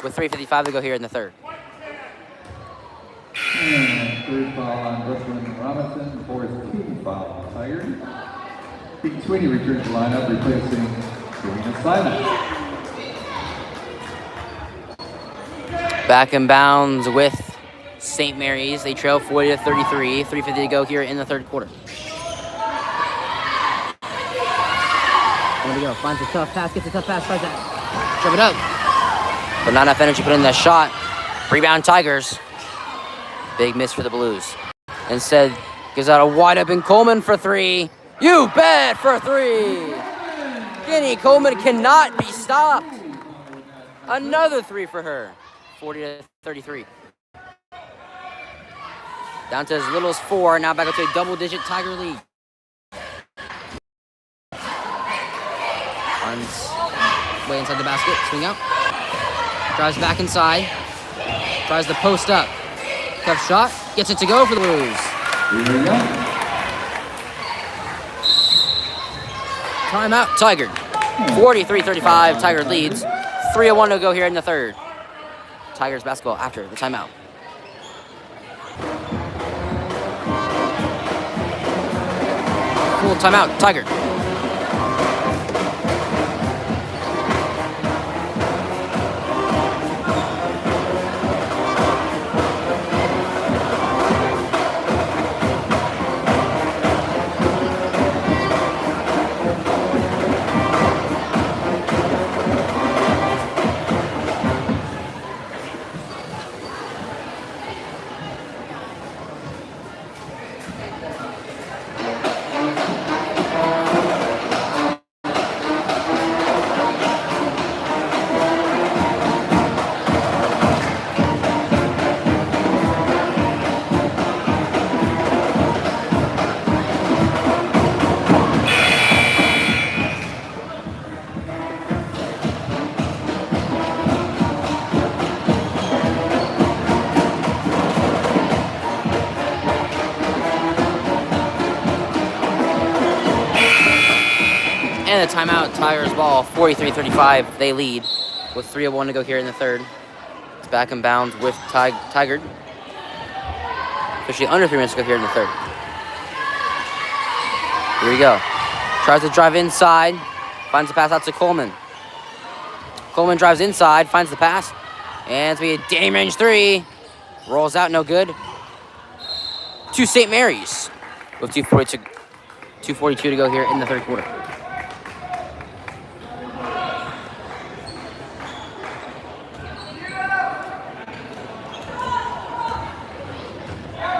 With 3:55 to go here in the third. And third foul on Brooklyn Robinson. Fourth team foul on Tigard. Pete Sweeney returns to lineup, replacing Dwayne Simon. Back in bounds with St. Mary's. They trail 40-33. 3:50 to go here in the third quarter. There we go. Finds a tough pass. Gets a tough pass. Tries that. Shove it up. But not enough energy put in that shot. Rebound Tigers. Big miss for the Blues. Instead, gives out a wide open Coleman for 3. You bet for 3. Guinea Coleman cannot be stopped. Another 3 for her. 40-33. Down to as little as 4. Now back up to a double-digit Tiger lead. Runs way inside the basket. Swing out. Drives back inside. Tries to post up. Tough shot. Gets it to go for the Blues. Timeout, Tigard. 43-35. Tigard leads. 3:01 to go here in the third. Tigers basketball after the timeout. Full timeout, Tigard. And a timeout, Tigers ball, 43-35. They lead with 3:01 to go here in the third. It's back in bounds with Tigard. Officially under 3 minutes to go here in the third. Here we go. Tries to drive inside. Finds the pass out to Coleman. Coleman drives inside, finds the pass. And it's going to be a range 3. Rolls out, no good. To St. Mary's with 2:42 to go here in the third quarter.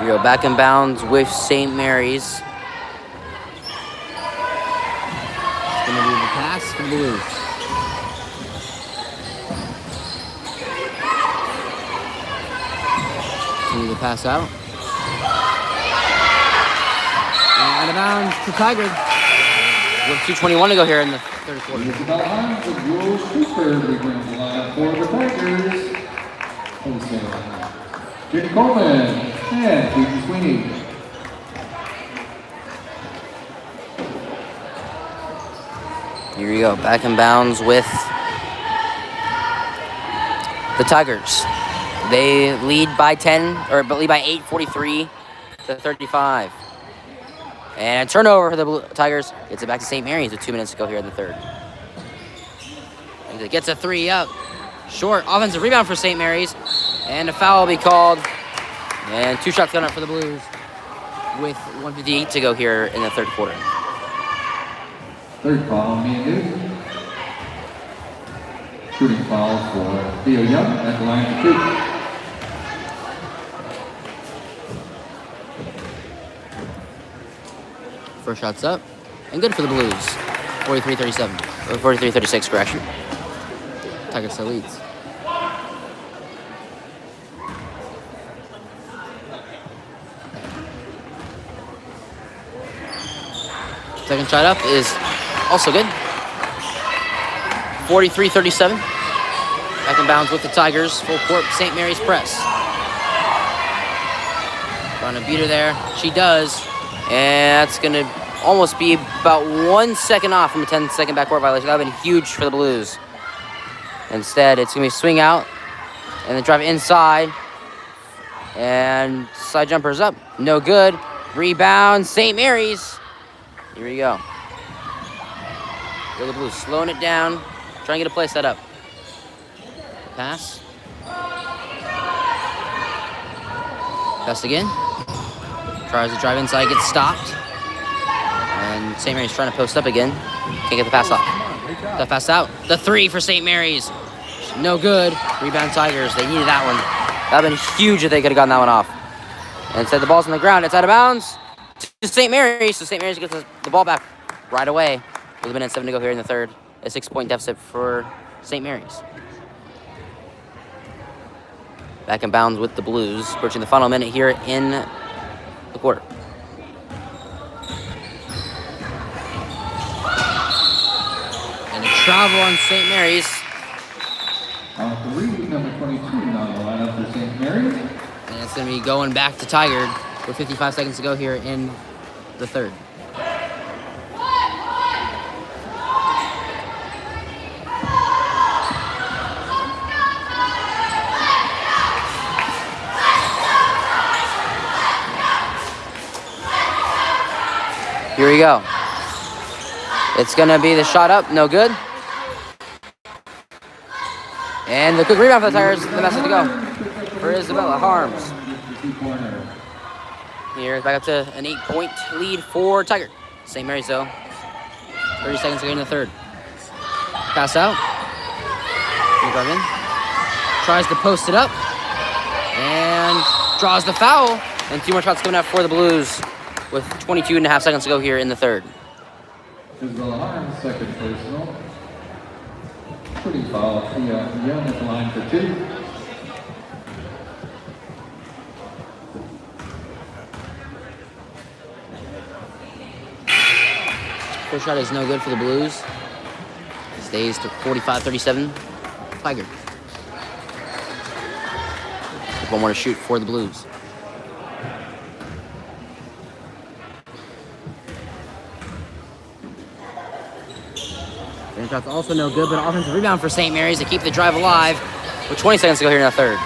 We go back in bounds with St. Mary's. It's going to be the pass for the Blues. The pass out. And out of bounds to Tigard. With 2:21 to go here in the third quarter. The line for Jules Cooper becomes the line for the Tigers. Jimmy Coleman and Keaton Sweeney. Here we go, back in bounds with the Tigers. They lead by 10, or lead by 8, 43 to 35. And a turnover for the Tigers. Gets it back to St. Mary's with 2 minutes to go here in the third. It gets a 3 up. Short offensive rebound for St. Mary's. And a foul will be called. And 2 shots going up for the Blues with 1:58 to go here in the third quarter. Third foul, Meandu. Shooting foul for Theo Young at the line for 2. First shot's up, and good for the Blues. 43-37, or 43-36, correction. Tigers still leads. Second shot up is also good. 43-37. Back in bounds with the Tigers. Full court, St. Mary's press. Trying to beat her there. She does. And that's going to almost be about 1 second off from a 10-second backcourt violation. That would have been huge for the Blues. Instead, it's going to be swing out and then drive inside. And side jumper's up. No good. Rebound, St. Mary's. Here we go. The Blues slowing it down. Trying to get a play set up. Pass. Pass again. Tries to drive inside, gets stopped. And St. Mary's trying to post up again. Can't get the pass off. The pass out. The 3 for St. Mary's. No good. Rebound Tigers. They needed that one. That would have been huge if they could have gotten that one off. And instead, the ball's on the ground. It's out of bounds to St. Mary's. So St. Mary's gets the ball back right away. With a minute and 7 to go here in the third. A 6-point deficit for St. Mary's. Back in bounds with the Blues. Approaching the final minute here in the quarter. And a travel on St. Mary's. On 3, number 22 on the lineup for St. Mary's. And it's going to be going back to Tigard with 55 seconds to go here in the third. Here we go. It's going to be the shot up, no good. And the quick rebound for the Tigers, the best to go for Isabella Harms. Here, back up to an 8-point lead for Tigard. St. Mary's, though. 30 seconds to go in the third. Pass out. In. Tries to post it up. And draws the foul. And 2 more shots coming out for the Blues with 22.5 seconds to go here in the third. Isabella Harms, second personal. Shooting foul, Young at the line for 2. First shot is no good for the Blues. Stays to 45-37. Tigard. One more to shoot for the Blues. Second shot's also no good, but an offensive rebound for St. Mary's to keep the drive alive with 20 seconds to go here in the third.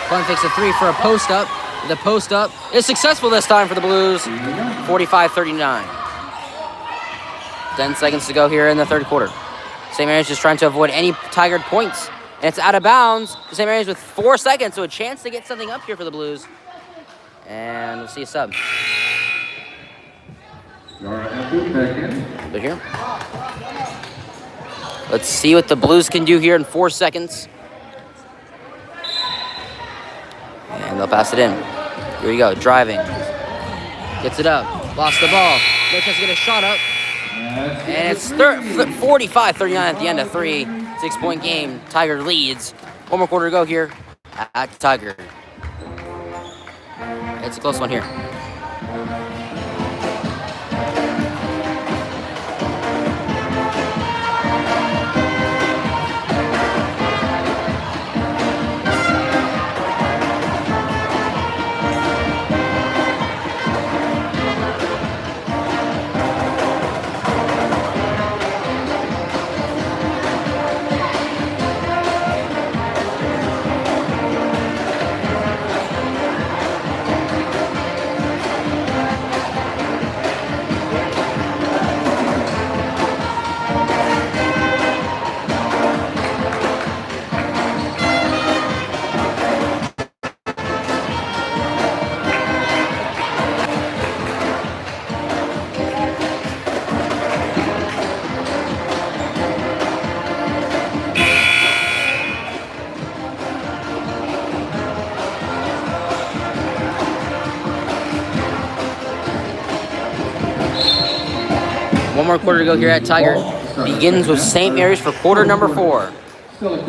Clem takes a 3 for a post up. The post up is successful this time for the Blues. 45-39. 10 seconds to go here in the third quarter. St. Mary's just trying to avoid any Tigard points And it's out of bounds. St. Mary's with 4 seconds, so a chance to get something up here for the Blues. And we'll see a sub. They're here. Let's see what the Blues can do here in 4 seconds. And they'll pass it in. Here we go, driving. Gets it up, lost the ball. No chance to get a shot up. And it's 45-39 at the end of 3. 6-point game. Tigard leads. 1 more quarter to go here at Tigard. It's a close one here. One more quarter to go here at Tigard. Begins with St. Mary's for quarter number 4.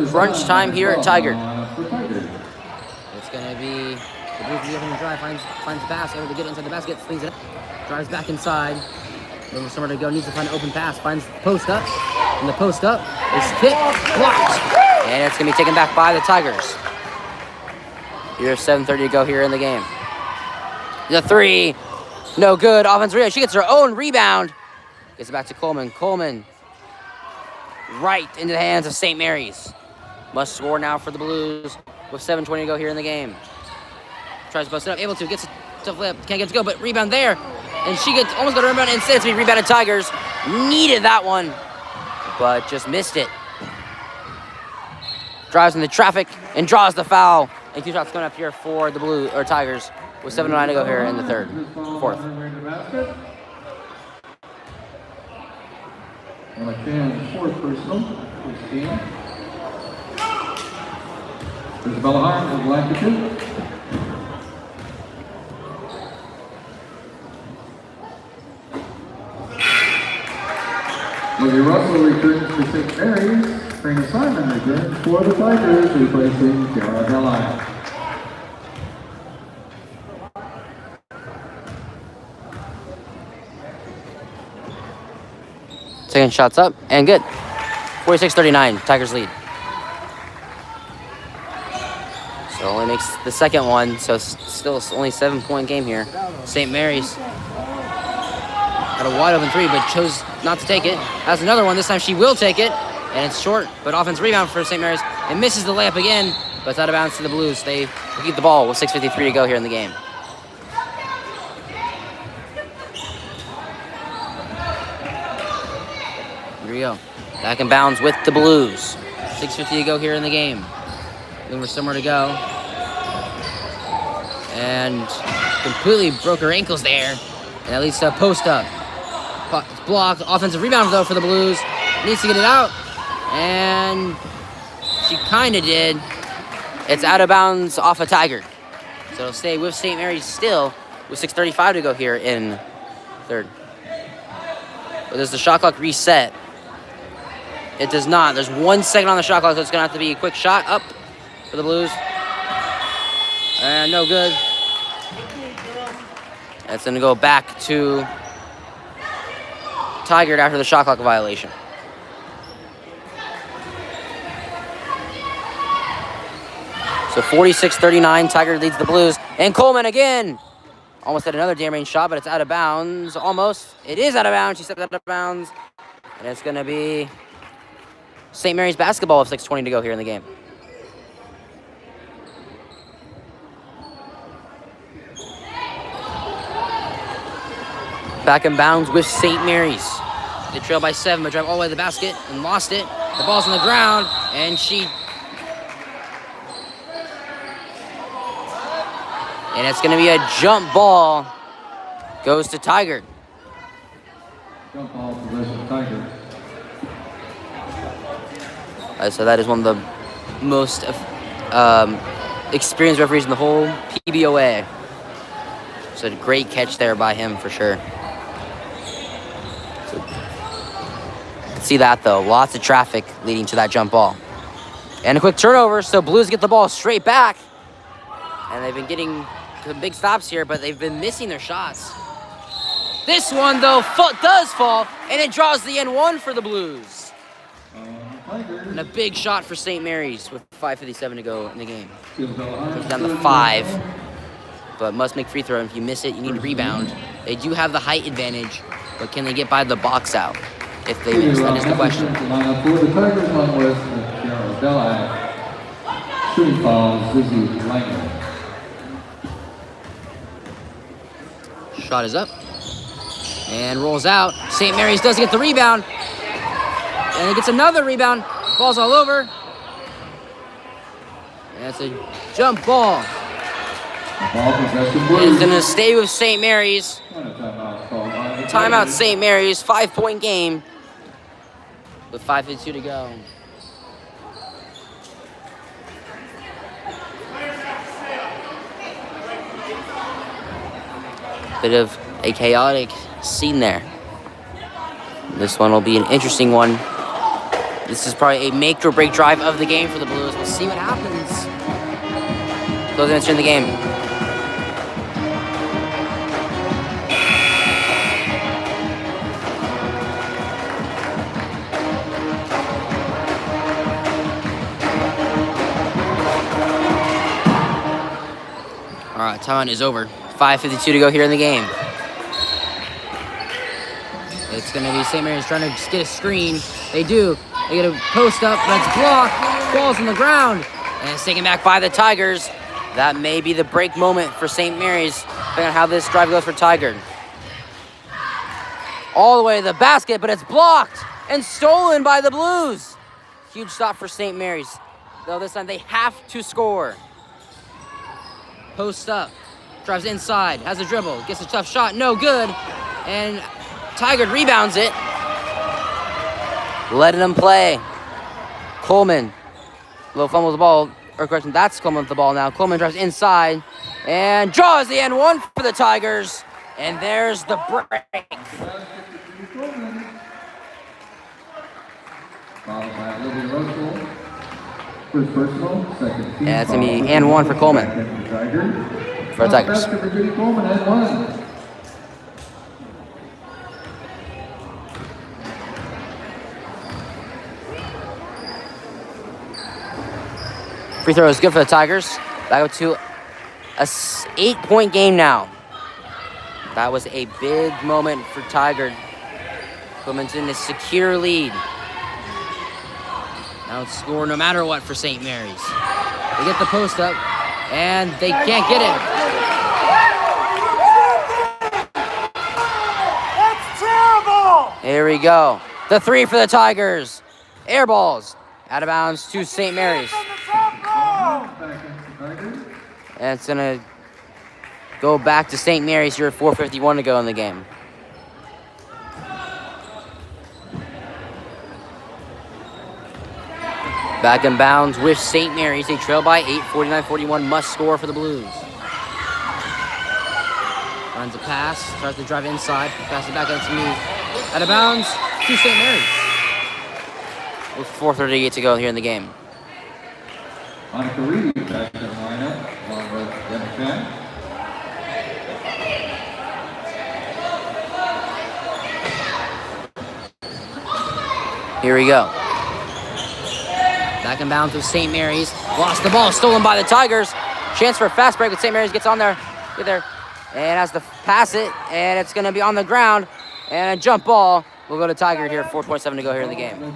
Crunch time here at Tigard. It's going to be the Blues getting the drive, finds the pass, able to get inside the basket, swings it up, drives back inside. Then somewhere to go, needs to find an open pass, finds the post up, and the post up is kicked, blocked, and it's going to be taken back by the Tigers. Here's 7:30 to go here in the game. The 3, no good. Offensive rebound. She gets her own rebound. Gets it back to Coleman. Coleman right into the hands of St. Mary's. Must score now for the Blues with 7:20 to go here in the game. Tries to bust it up, able to, gets it to flip, can't get it to go, but rebound there. And she gets almost got a rebound, instead to be rebounded Tigers. Needed that one, but just missed it. Drives into traffic and draws the foul. And 2 shots coming up here for the Blue or Tigers with 7:09 to go here in the fourth. Fourth personal, 16. Isabella Harms of Lancashire. Lily Russell returns for St. Mary's. Trina Simon returns for the Tigers, replacing Cara Deline. Second shot's up and good. 46-39, Tigers lead. So only makes the second one, so still only 7-point game here. St. Mary's got a wide open 3, but chose not to take it. Has another one, this time she will take it, and it's short, but offense rebound for St. Mary's. It misses the layup again, but it's out of bounds to the Blues. They keep the ball with 6:53 to go here in the game. Here we go. Back in bounds with the Blues. 6:50 to go here in the game. Looking for somewhere to go. And completely broke her ankles there. And that leads to a post up. It's blocked. Offensive rebound though for the Blues. Needs to get it out. And she kind of did. It's out of bounds off of Tigard. So it'll stay with St. Mary's still with 6:35 to go here in third. But does the shot clock reset? It does not. There's 1 second on the shot clock, so it's going to have to be a quick shot up for the Blues. And no good. That's going to go back to Tigard after the shot clock violation. So 46-39, Tigard leads the Blues. And Coleman again. Almost had another damn range shot, but it's out of bounds. Almost. It is out of bounds. She stepped out of bounds. And it's going to be St. Mary's basketball with 6:20 to go here in the game. Back in bounds with St. Mary's. They trail by 7, but drive all the way to the basket and lost it. The ball's on the ground, and she And it's going to be a jump ball. Goes to Tigard. Jump ball possession, Tigard. So that is one of the most experienced referees in the whole PBOA. So a great catch there by him for sure. So, see that though, lots of traffic leading to that jump ball. And a quick turnover, so Blues get the ball straight back. And they've been getting some big stops here, but they've been missing their shots. This one though does fall, and it draws the N1 for the Blues. And a big shot for St. Mary's with 5:57 to go in the game. Comes down to 5, but must make free throw. And if you miss it, you need to rebound. They do have the height advantage, but can they get by the box out if they miss? That is the question. Shooting foul, Zizzy Langman. Shot is up and rolls out. St. Mary's does get the rebound, and it gets another rebound. Ball's all over. That's a jump ball. It's going to stay with St. Mary's. Timeout St. Mary's, 5-point game with 5:52 to go. Bit of a chaotic scene there. This one will be an interesting one. This is probably a make or break drive of the game for the Blues. We'll see what happens. Closing minutes in the game. All right, timeout is over. 5:52 to go here in the game. It's going to be St. Mary's trying to just get a screen. They do. They get a post up, but it's blocked. Falls on the ground. And it's taken back by the Tigers. That may be the break moment for St. Mary's, depending on how this drive goes for Tigard. All the way to the basket, but it's blocked and stolen by the Blues. Huge stop for St. Mary's. Though this time they have to score. Post up. Drives inside, has a dribble, gets a tough shot, no good. And Tigard rebounds it. Letting him play. Coleman, little fumble with the ball, or correction, that's Coleman with the ball now. Coleman drives inside and draws the N1 for the Tigers. And there's the break. And it's going to be N1 for Coleman. For the Tigers. Free throw is good for the Tigers. Back up to a 8-point game now. That was a big moment for Tigard. Coleman's in a secure lead. Now it's score no matter what for St. Mary's. They get the post up, and they can't get it. That's terrible! Here we go. The three for the Tigers. Air balls. Out of bounds to St. Mary's. And it's going to go back to St. Mary's here at 4:51 to go in the game. Back in bounds with St. Mary's. They trail by 8, 49-41. Must score for the Blues. Runs a pass. Tries to drive inside. Pass it back out to me. Out of bounds to St. Mary's. With 4:38 to go here in the game. Monica Reed back to the lineup along with Dennis Fan. Here we go. Back in bounds with St. Mary's. Lost the ball, stolen by the Tigers. Chance for a fast break with St. Mary's. Gets on there. Get there. And has to pass it. And it's going to be on the ground. And a jump ball. We'll go to Tigard here. 4:27 to go here in the game.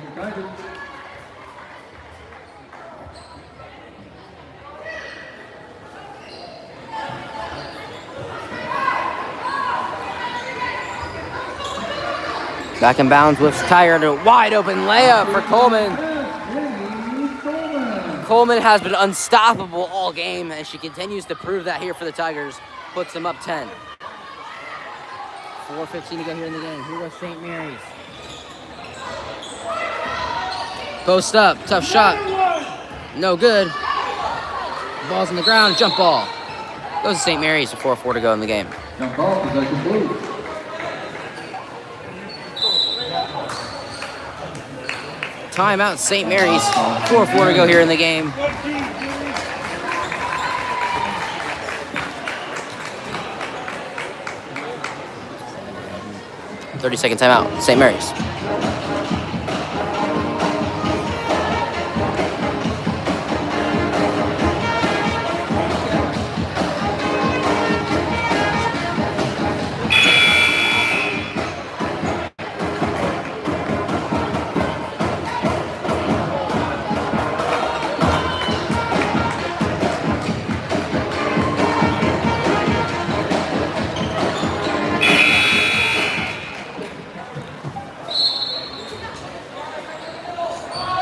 Back in bounds with Tigard. A wide open layup for Coleman. Coleman has been unstoppable all game, and she continues to prove that here for the Tigers. Puts them up 10. 4:15 to go here in the game. Here goes St. Mary's. Post up, tough shot. No good. Ball's on the ground, jump ball. Goes to St. Mary's with 4:04 to go in the game. Jump ball, possession Blues. Timeout, St. Mary's. 4:04 to go here in the game. "30-second timeout, St. Mary's."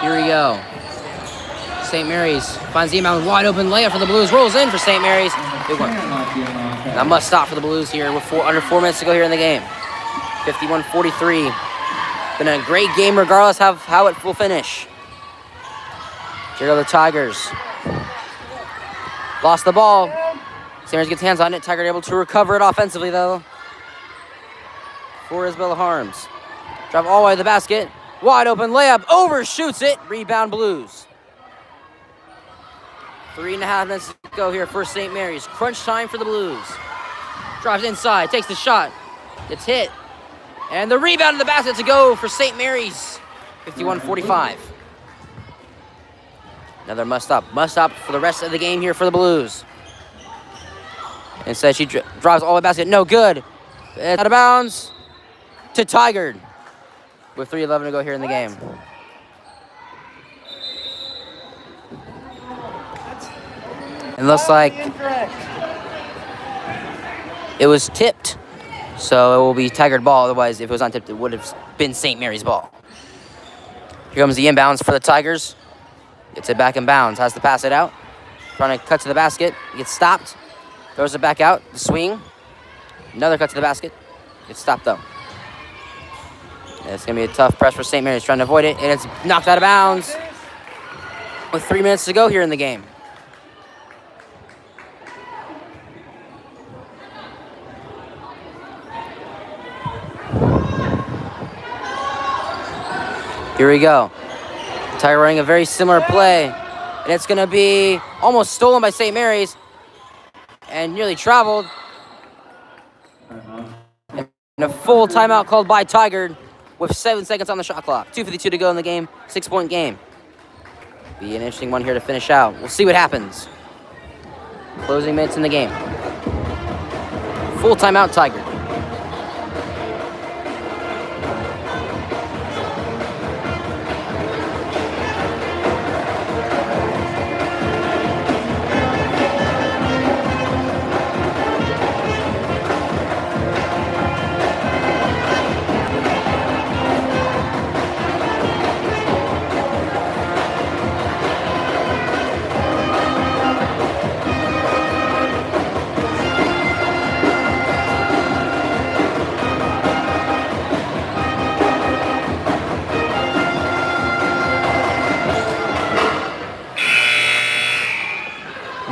Here we go. St. Mary's finds the inbound wide open layup for the Blues. Rolls in for St. Mary's. Big one. That must stop for the Blues here with under 4 minutes to go here in the game. 51-43. Been a great game regardless of how it will finish. Here go the Tigers. Lost the ball. St. Mary's gets hands on it. Tigard able to recover it offensively though. For Isabella Harms. Drive all the way to the basket. Wide open layup, overshoots it. Rebound Blues. 3.5 minutes to go here for St. Mary's. Crunch time for the Blues. Drives inside, takes the shot. It's hit. And the rebound in the basket to go for St. Mary's. 51-45. Another must stop for the rest of the game here for the Blues. Instead, she drives all the way basket, no good. It's out of bounds to Tigard. With 3:11 to go here in the game. It looks like it was tipped, so it will be Tigard ball. Otherwise, if it was untipped, it would have been St. Mary's ball. Here comes the inbounds for the Tigers. Gets it back in bounds, has to pass it out. Trying to cut to the basket, gets stopped. Throws it back out, the swing. Another cut to the basket, gets stopped though. It's going to be a tough press for St. Mary's, trying to avoid it, and it's knocked out of bounds with 3 minutes to go here in the game. Here we go. Tigard running a very similar play, and it's going to be almost stolen by St. Mary's and nearly traveled. And a full timeout called by Tigard. With 7 seconds on the shot clock. 2:52 to go in the game. 6-point game. Be an interesting one here to finish out. We'll see what happens. Closing minutes in the game. Full timeout, Tigard.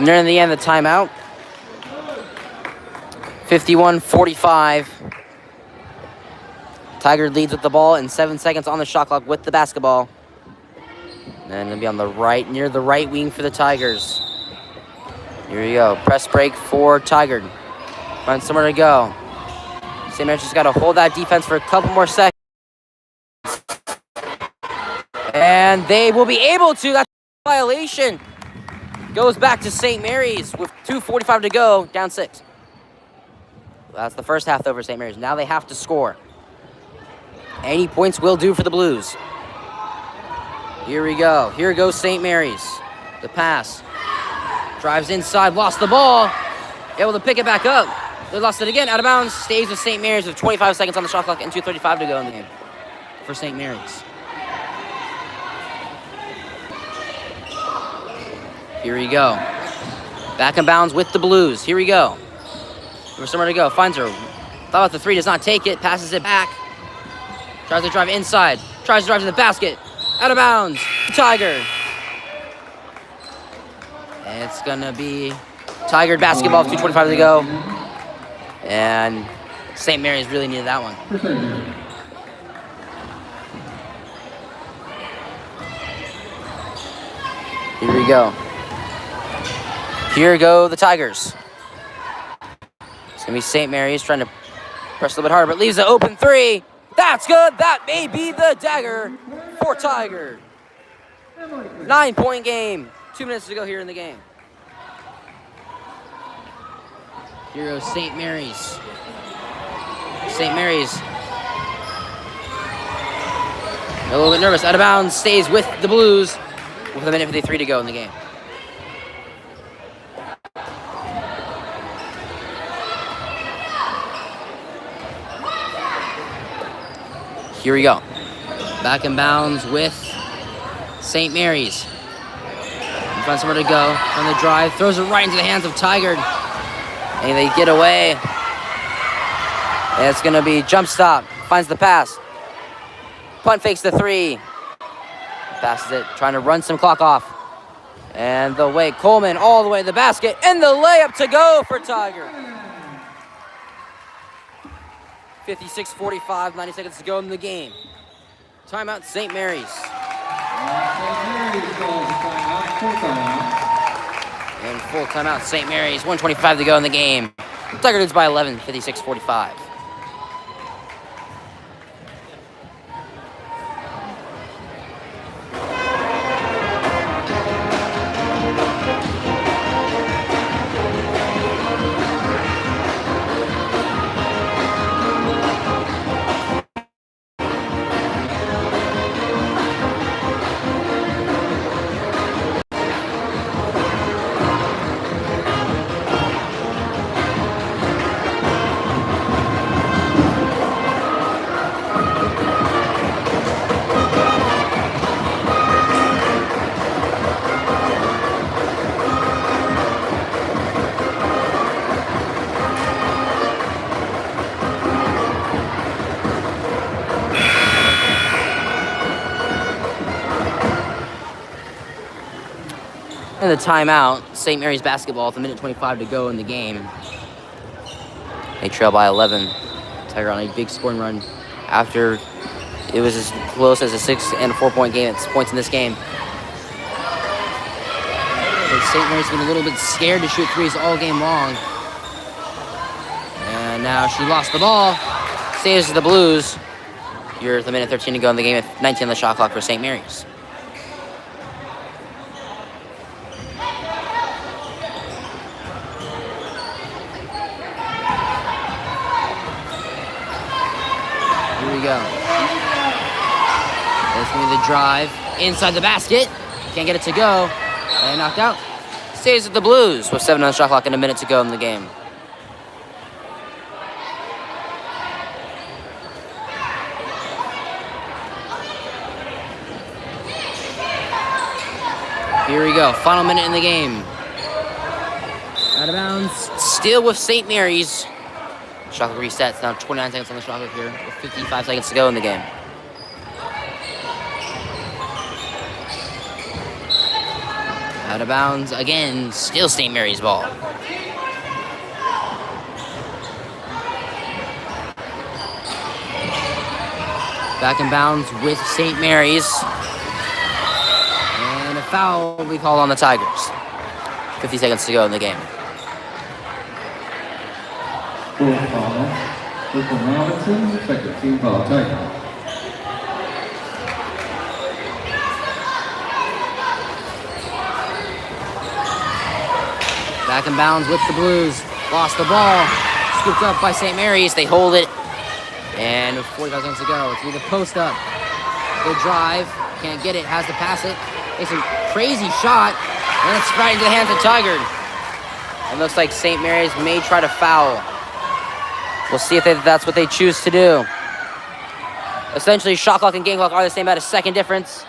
Near the end of the timeout. 51-45. Tigard leads with the ball and 7 seconds on the shot clock with the basketball. And it'll be on the right, near the right wing for the Tigers. Here we go. Press break for Tigard. Find somewhere to go. St. Mary's just got to hold that defense for a couple more seconds. And they will be able to. That's a violation. Goes back to St. Mary's with 2:45 to go, down 6. That's the first half over St. Mary's. Now they have to score. Any points will do for the Blues. Here we go. Here goes St. Mary's. The pass. Drives inside, lost the ball. Able to pick it back up. They lost it again, out of bounds. Stays with St. Mary's with 25 seconds on the shot clock and 2:35 to go in the game for St. Mary's. Here we go. Back in bounds with the Blues. Here we go. There's somewhere to go. Finds her. Thought about the three. Does not take it. Passes it back. Tries to drive inside. Tries to drive to the basket. Out of bounds. Tigard. And it's going to be Tigard basketball with 2:25 to go. And St. Mary's really needed that one. Here we go. Here go the Tigers. It's going to be St. Mary's trying to press a little bit harder, but leaves an open three. That's good. That may be the dagger for Tigard. 9-point game. 2 minutes to go here in the game. Here goes St. Mary's. St. Mary's. A little bit nervous. Out of bounds. Stays with the Blues with 1:53 to go in the game. Here we go. Back in bounds with St. Mary's. Find somewhere to go on the drive. Throws it right into the hands of Tigard. And they get away. And it's going to be jump stop. Finds the pass. Punt fakes the three. Passes it. Trying to run some clock off. And the way Coleman all the way to the basket. And the layup to go for Tigard. 56-45, 90 seconds to go in the game. Timeout, St. Mary's. And full timeout, St. Mary's. 1:25 to go in the game. Tigard leads by 11, 56-45. And the timeout, St. Mary's basketball with 1:25 to go in the game. They trail by 11. Tigard on a big scoring run after it was as close as a 6 and a 4-point game. It's points in this game. But St. Mary's been a little bit scared to shoot threes all game long. And now she lost the ball. Saves the Blues. Here with 1:13 to go in the game at 19 on the shot clock for St. Mary's. Go. There's going to be the drive inside the basket. Can't get it to go. And knocked out. Stays with the Blues with 7 on the shot clock and a minute to go in the game. Here we go. Final minute in the game. Out of bounds. Still with St. Mary's. Shot clock resets. Now 29 seconds on the shot clock here with 55 seconds to go in the game. Out of bounds again. Still St. Mary's ball. Back in bounds with St. Mary's. And a foul will be called on the Tigers. 50 seconds to go in the game. Fourth foul, Brooklyn Robinson, second team foul, Tigard. Back in bounds with the Blues. Lost the ball. Scooped up by St. Mary's. They hold it. And with 45 seconds to go, it's with the post up. Good drive. Can't get it. Has to pass it. Makes a crazy shot. And it's right into the hands of Tigard. It looks like St. Mary's may try to foul. We'll see if that's what they choose to do. Essentially, shot clock and game clock are the same, about a second difference.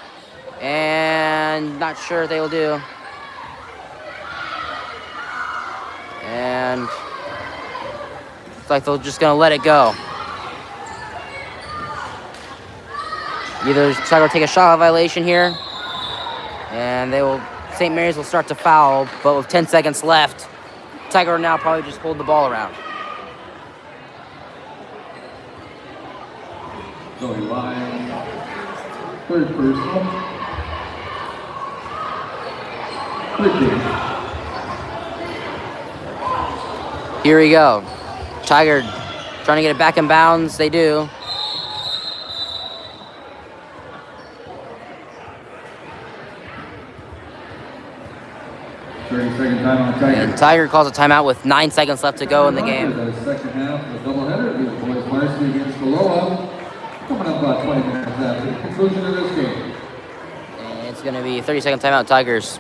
And not sure if they will do. And looks like they're just gonna let it go. Either Tigard will take a shot violation here, and St. Mary's will start to foul, but with 10 seconds left, Tigard will now probably just hold the ball around. Going line, third personal. Here we go. Tigard trying to get it back in bounds. They do. And Tigard calls a timeout with 9 seconds left to go in the game. Second half of the doubleheader, the boys varsity against Aloha. Coming up about 20 minutes after the conclusion of this game. And it's going to be 30-second timeout, Tigers.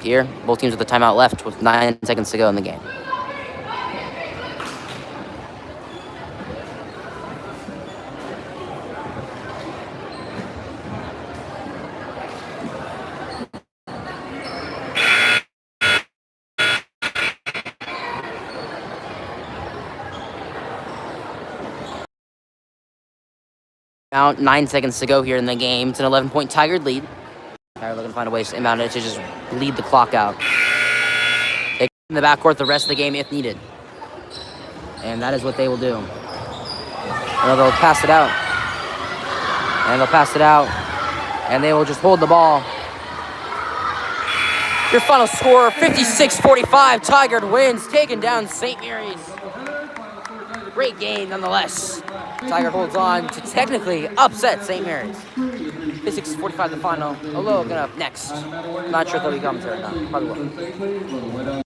Here, both teams with a timeout left with 9 seconds to go in the game. Out 9 seconds to go here in the game. It's an 11-point Tigard lead. Tigard looking to find a way to inbound it to just bleed the clock out. They can in the backcourt the rest of the game if needed. And that is what they will do. And they'll pass it out. And they'll pass it out. And they will just hold the ball. Your final score, 56-45. Tigard wins, taking down St. Mary's. Great game nonetheless. Tigard holds on to technically upset St. Mary's. 56-45 the final. Aloha up next. Not sure if they'll be commentary or not. Probably will.